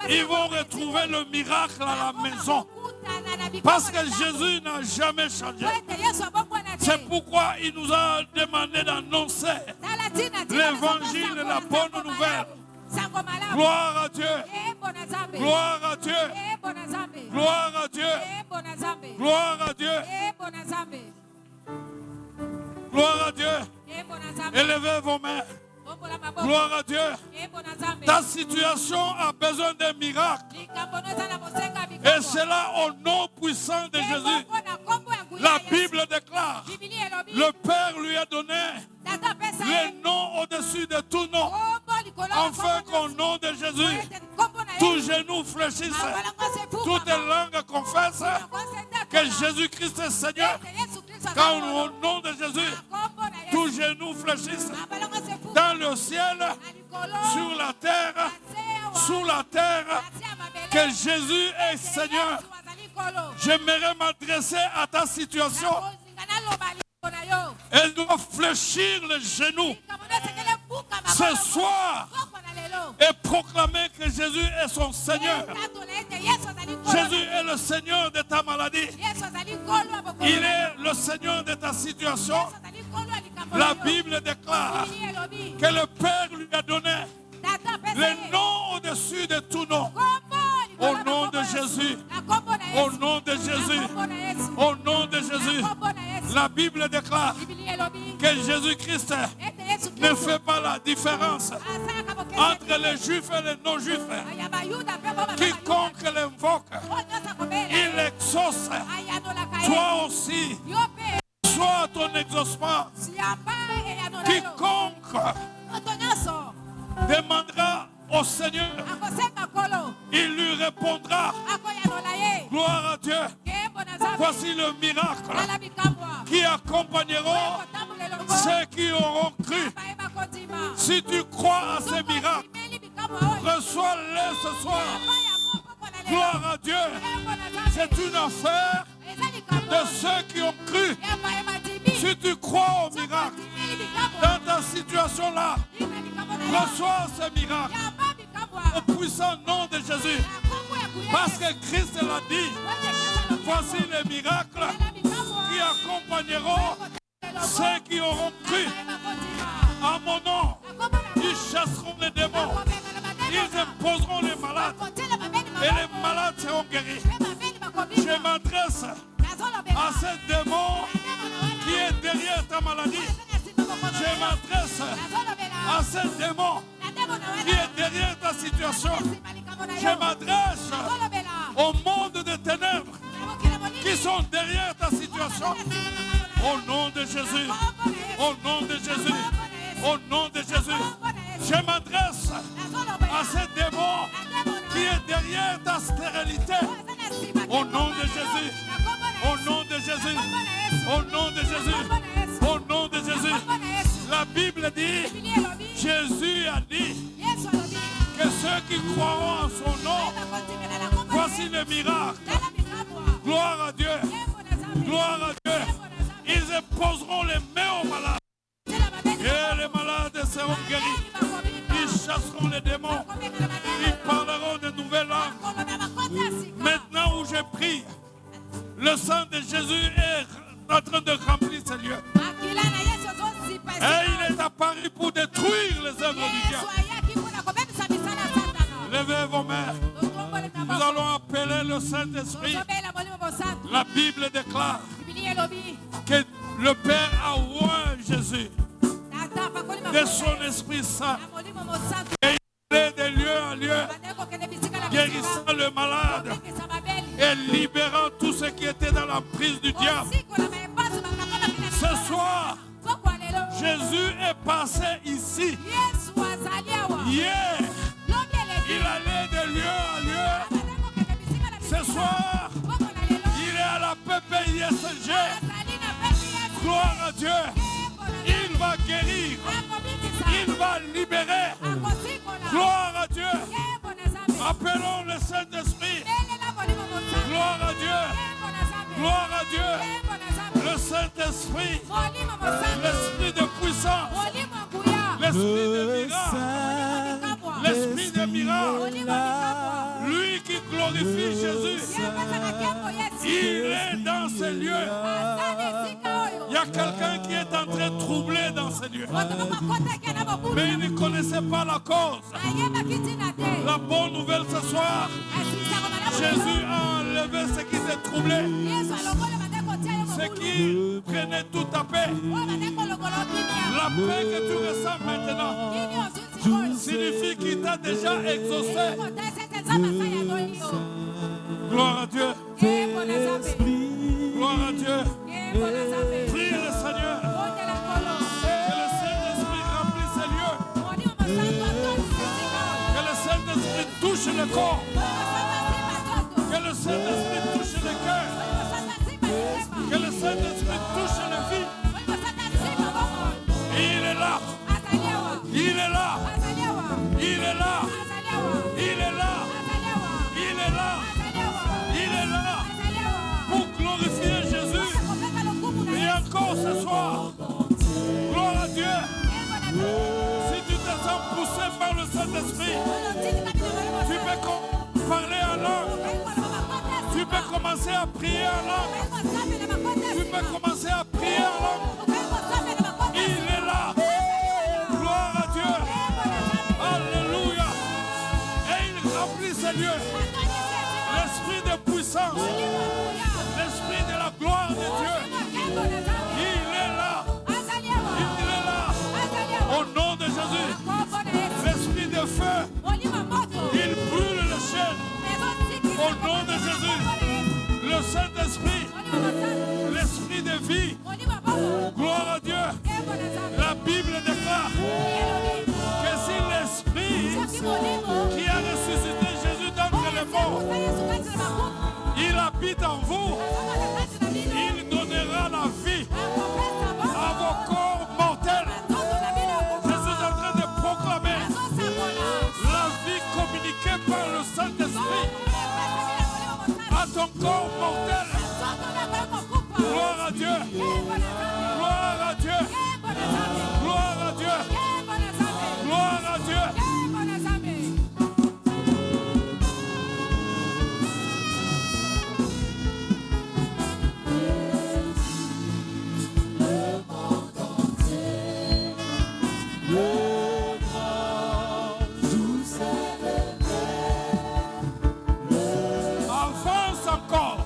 ils vont retrouver le miracle à la maison. Parce que Jésus n'a jamais changé. C'est pourquoi il nous a demandé d'annoncer l'évangile de la bonne nouvelle. Gloire à Dieu. Gloire à Dieu. Gloire à Dieu. Gloire à Dieu. Gloire à Dieu. Élevez vos mains. Gloire à Dieu. Ta situation a besoin d'un miracle. Et cela au nom puissant de Jésus. La Bible déclare, le Père lui a donné le nom au-dessus de tout nom. Afin qu'au nom de Jésus, tout genou fléchisse, toute langue confesse que Jésus-Christ est Seigneur. Quand au nom de Jésus, tout genou fléchisse dans le ciel, sur la terre, sous la terre, que Jésus est Seigneur, j'aimerais m'adresser à ta situation. Elle doit fléchir les genoux ce soir et proclamer que Jésus est son Seigneur. Jésus est le Seigneur de ta maladie. Il est le Seigneur de ta situation. La Bible déclare que le Père lui a donné le nom au-dessus de tout nom. Au nom de Jésus. Au nom de Jésus. Au nom de Jésus. La Bible déclare que Jésus-Christ ne fait pas la différence entre les Juifs et les non-Juifs. Quiconque l'invoque, il exauce. Toi aussi, sois ton exaucement. Quiconque demandera au Seigneur, il lui répondra. Gloire à Dieu. Voici le miracle qui accompagneront ceux qui auront cru. Si tu crois à ces miracles, reçois-les ce soir. Gloire à Dieu. C'est une affaire de ceux qui ont cru. Si tu crois au miracle dans ta situation là, reçois ce miracle au puissant nom de Jésus. Parce que Christ l'a dit. Voici les miracles qui accompagneront ceux qui auront cru. À mon nom, ils chasseront les démons. Ils imposeront les malades. Et les malades seront guéris. Je m'adresse à ce démon qui est derrière ta maladie. Je m'adresse à ce démon qui est derrière ta situation. Je m'adresse au monde des ténèbres qui sont derrière ta situation. Au nom de Jésus. Au nom de Jésus. Au nom de Jésus. Je m'adresse à ce démon qui est derrière ta stérilité. Au nom de Jésus. Au nom de Jésus. Au nom de Jésus. Au nom de Jésus. La Bible dit, Jésus a dit que ceux qui croiront en son nom, voici le miracle. Gloire à Dieu. Gloire à Dieu. Ils imposeront les mains aux malades. Et les malades seront guéris. Ils chasseront les démons. Ils parleront de nouvelles langues. Maintenant où je prie, le sang de Jésus est en train de remplir ces lieux. Et il est apparu pour détruire les œuvres du diable. Levez vos mains. Nous allons appeler le Saint-Esprit. La Bible déclare que le Père a oint Jésus de son Esprit Saint. Et il est de lieu en lieu, guérissant le malade et libérant tous ceux qui étaient dans la prise du diable. Ce soir, Jésus est passé ici. Hier, il allait de lieu en lieu. Ce soir, il est à la PPISG. Gloire à Dieu. Il va guérir. Il va libérer. Gloire à Dieu. Appelons le Saint-Esprit. Gloire à Dieu. Gloire à Dieu. Le Saint-Esprit. L'Esprit de puissance. L'Esprit de miracle. L'Esprit de miracle. Lui qui glorifie Jésus. Il est dans ces lieux. Il y a quelqu'un qui est en train de troubler dans ces lieux. Mais il ne connaissait pas la cause. La bonne nouvelle ce soir, Jésus a enlevé ce qui s'est troublé. Ce qui prenait toute ta paix. La paix que tu ressens maintenant signifie qu'il t'a déjà exaucé. Gloire à Dieu. Gloire à Dieu. Prie le Seigneur. Que le Saint-Esprit remplisse ces lieux. Que le Saint-Esprit touche le corps. Que le Saint-Esprit touche le cœur. Que le Saint-Esprit touche la vie. Il est là. Il est là. Il est là. Il est là. Il est Saint-Esprit. Tu peux parler en langue. Tu peux commencer à prier en langue. Tu peux commencer à prier en langue. Il est là. Gloire à Dieu. Alléluia. Et il remplit ces lieux. L'esprit de puissance. L'esprit de la gloire de Dieu. Il est là. Il est là. Au nom de Jésus. L'esprit de feu. Il brûle les chaînes. Au nom de Jésus. Le Saint-Esprit. L'esprit de vie. Gloire à Dieu. La Bible déclare que si l'Esprit qui a ressuscité Jésus d'entre les morts, il habite en vous, il donnera la vie à vos corps mortels. Je suis en train de proclamer la vie communiquée par le Saint-Esprit à ton corps mortel. Gloire à Dieu. Gloire à Dieu. Gloire à Dieu. Gloire à Dieu. Avance encore.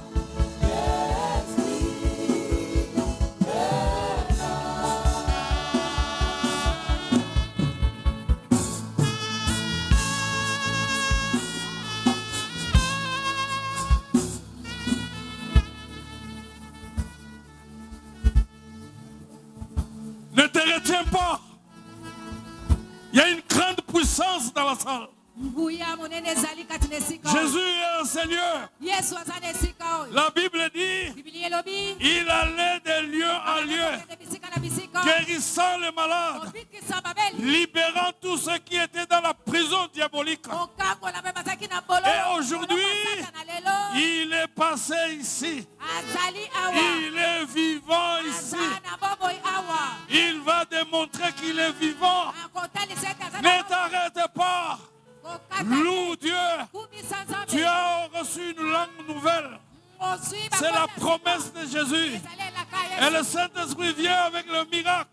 Ne te retiens pas. Il y a une grande puissance dans la salle. Jésus est un Seigneur. La Bible dit il allait de lieu en lieu, guérissant les malades, libérant tous ceux qui étaient dans la prison diabolique. Et aujourd'hui, il est passé ici. Il est vivant ici. Il va démontrer qu'il est vivant. Ne t'arrête pas. Loue Dieu. Tu as reçu une langue nouvelle. C'est la promesse de Jésus. Et le Saint-Esprit vient avec le miracle.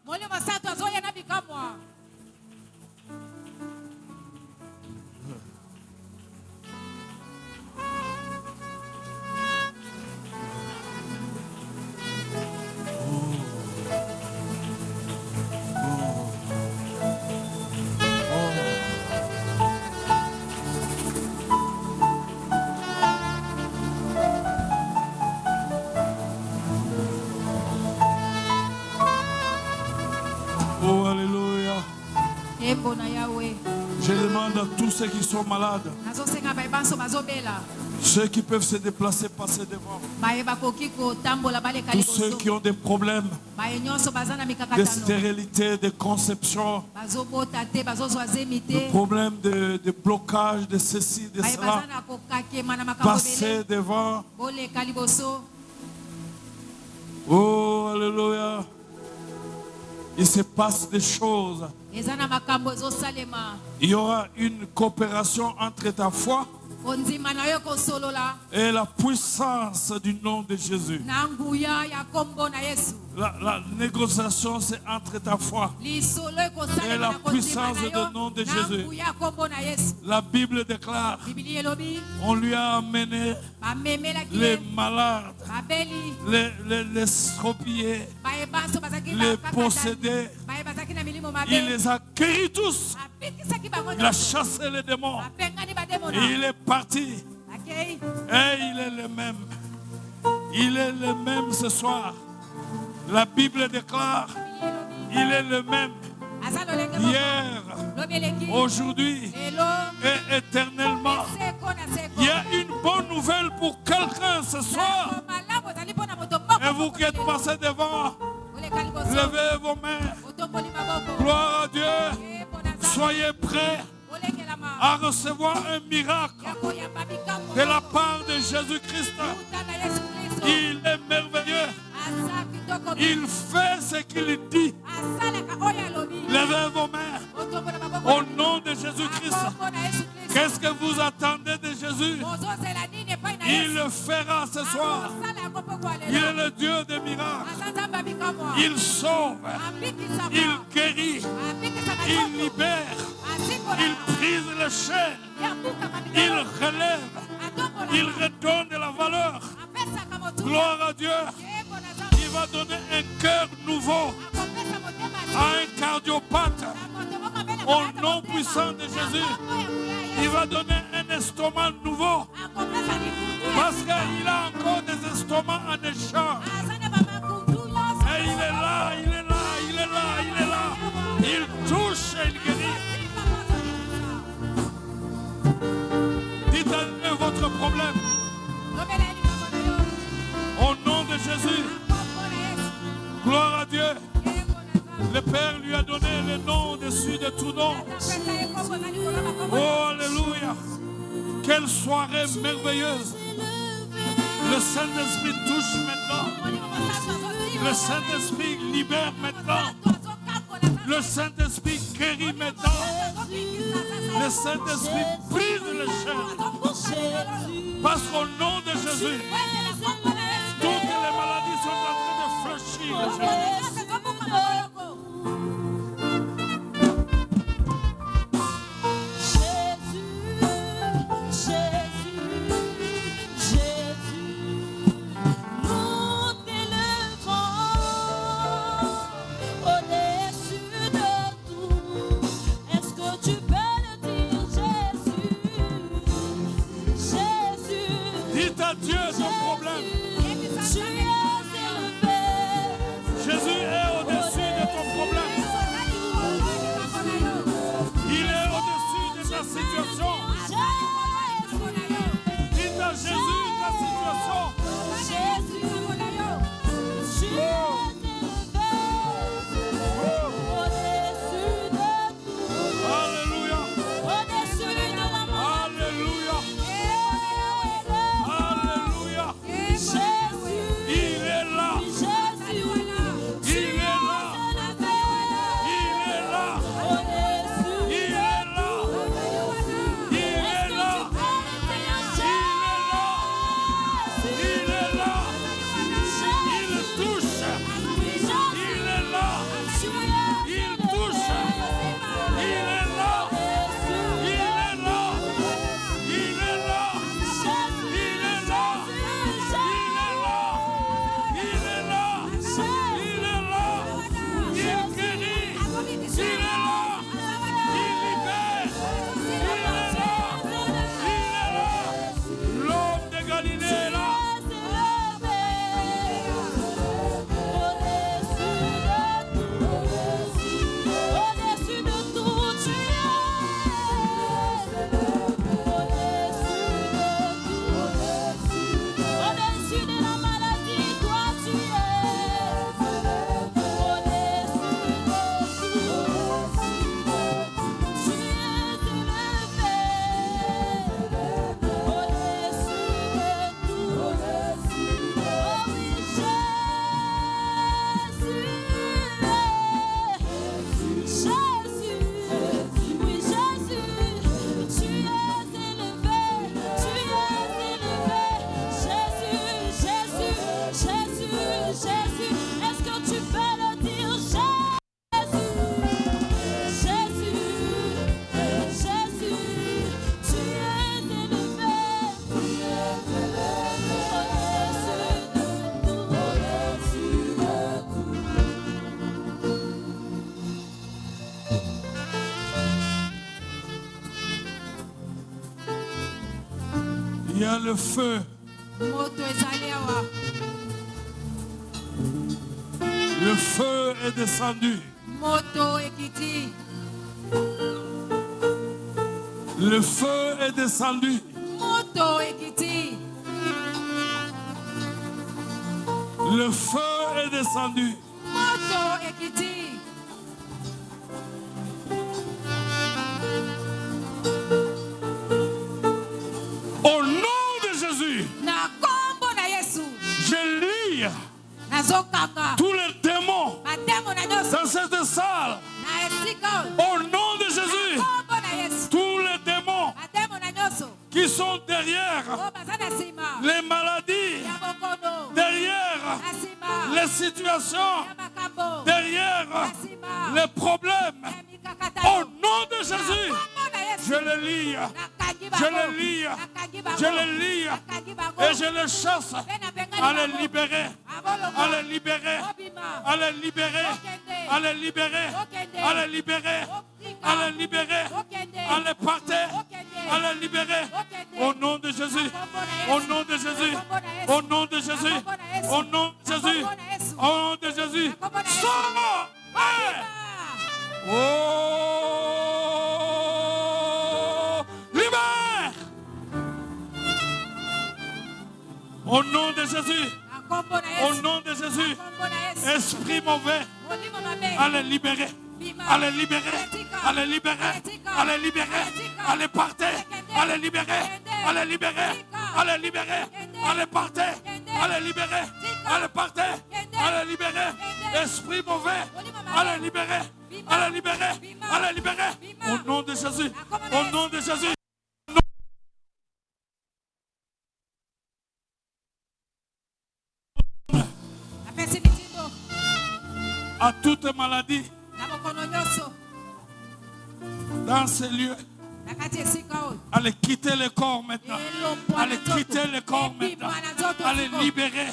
Oh, alléluia. Je demande à tous ceux qui sont malades, ceux qui peuvent se déplacer, passer devant. Tous ceux qui ont des problèmes de stérilité, de conception, de problèmes de blocage, de ceci, de cela, passez devant. Oh, alléluia. Il se passe des choses. Il y aura une coopération entre ta foi et la puissance du nom de Jésus. La négociation, c'est entre ta foi et la puissance du nom de Jésus. La Bible déclare, on lui a amené les malades, les estropiés, les possédés. Il les a guéris tous. Il a chassé les démons. Et il est parti. Et il est le même. Il est le même ce soir. La Bible déclare, il est le même. Hier, aujourd'hui et éternellement. Il y a une bonne nouvelle pour quelqu'un ce soir. Et vous qui êtes passés devant, levez vos mains. Gloire à Dieu. Soyez prêts à recevoir un miracle de la part de Jésus-Christ. Il est merveilleux. Il fait ce qu'il dit. Levez vos mains au nom de Jésus-Christ. Qu'est-ce que vous attendez de Jésus? Il le fera ce soir. Il est le Dieu des miracles. Il sauve. Il guérit. Il libère. Il brise les chaînes. Il relève. Il redonne de la valeur. Gloire à Dieu. Il va donner un cœur nouveau à un cardiopathe. Au nom puissant de Jésus. Il va donner un estomac nouveau. Parce qu'il a encore des estomacs en échange. Et il est là, il est là, il est là, il est là. Il touche et il guérit. Dites-lui votre problème. Au nom de Jésus. Gloire à Dieu. Le Père lui a donné le nom au-dessus de tout nom. Oh, alléluia. Quelle soirée merveilleuse. Le Saint-Esprit touche maintenant. Le Saint-Esprit libère maintenant. Le Saint-Esprit guérit maintenant. Le Saint-Esprit brise les chaînes. Parce qu'au nom de Jésus, toutes les maladies sont en train de fléchir. Dieu son problème. Jésus est au-dessus de ton problème. Il est au-dessus de ta situation. Dis à Jésus ta situation. Alléluia. Alléluia. Il y a le feu. Le feu est descendu. Le feu est descendu. Le feu est descendu. Au nom de Jésus, je lis tous les démons dans cette salle. Au nom de Jésus, sont derrière les maladies, derrière les situations, derrière les problèmes. Au nom de Jésus, je les lis, je les lis, je les lis et je les chasse à les libérer, à les libérer, à les libérer, à les libérer, à les libérer, à les libérer, à les partir, à les libérer. Au nom de Jésus, au nom de Jésus, au nom de Jésus, au nom de Jésus, au nom de Jésus. Sors! Oh! Libère! Au nom de Jésus, au nom de Jésus, esprit mauvais, allez libérer, allez libérer, allez libérer, allez libérer, allez partir, allez libérer, allez libérer, allez libérer, allez partir, allez libérer, allez partir, allez libérer, esprit mauvais, allez libérer, allez libérer, allez libérer, au nom de Jésus, au nom de Jésus. À toute maladie dans ces lieux, allez quitter le corps maintenant, allez quitter le corps maintenant, allez libérer,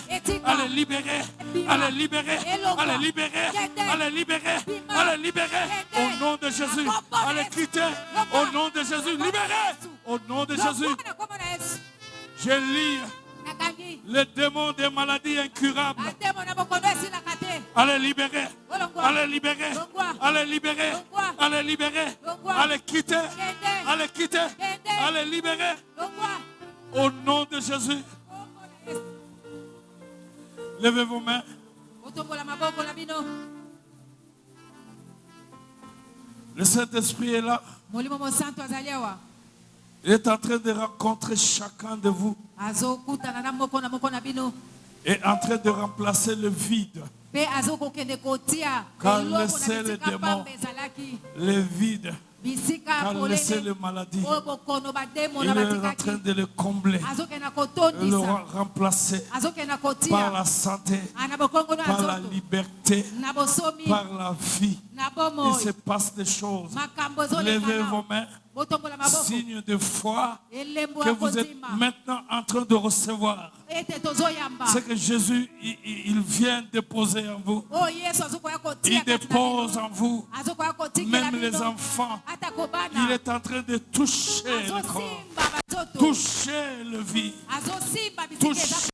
allez libérer, allez libérer, allez libérer, allez libérer, allez libérer, au nom de Jésus, allez quitter, au nom de Jésus, libérer, au nom de Jésus. Je lis les démons des maladies incurables. Allez libérer, allez libérer, allez libérer, allez libérer, allez quitter, allez quitter, allez libérer. Au nom de Jésus. Levez vos mains. Le Saint-Esprit est là. Il est en train de rencontrer chacun de vous. Et en train de remplacer le vide. Car laissez le démon, le vide, car laissez le maladie. Il est en train de le combler, de le remplacer par la santé, par la liberté, par la vie. Il se passe des choses. Levez vos mains. Signe de foi que vous êtes maintenant en train de recevoir. C'est que Jésus, il vient déposer en vous. Il dépose en vous. Même les enfants. Il est en train de toucher le corps. Toucher le vie. Toucher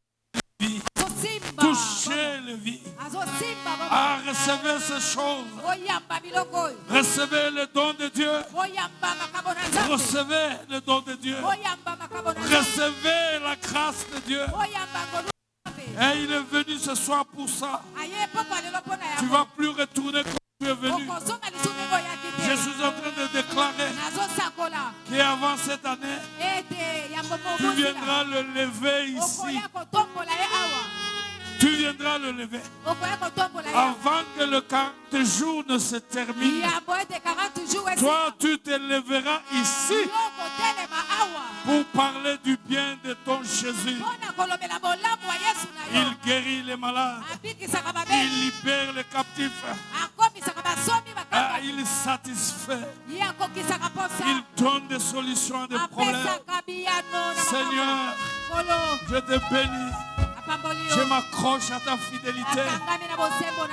le vie. Toucher le vie. Ah, recevez ces choses. Recevez le don de Dieu. Recevez le don de Dieu. Recevez la grâce de Dieu. Et il est venu ce soir pour ça. Tu ne vas plus retourner comme tu es venu. Je suis en train de déclarer qu'avant cette année, tu viendras le lever ici. Tu viendras le lever avant que le 40 jours ne se termine. Toi, tu te lèveras ici pour parler du bien de ton Jésus. Il guérit les malades. Il libère les captifs. Il satisfait. Il donne des solutions à des problèmes. Seigneur, je te bénis. Je m'accroche à ta fidélité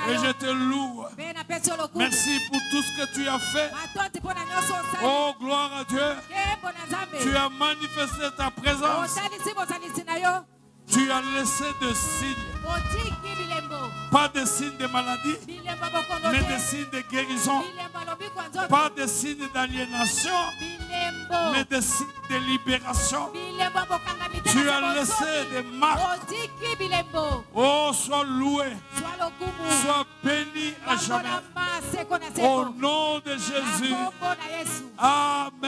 et je te loue. Merci pour tout ce que tu as fait. Oh, gloire à Dieu. Tu as manifesté ta présence. Tu as laissé des signes. Pas de signes de maladie, mais des signes de guérison. Pas de signes d'aliénation, mais des signes de libération. Tu as laissé des marques. Oh, sois loué. Sois béni à jamais. Au nom de Jésus. Amen.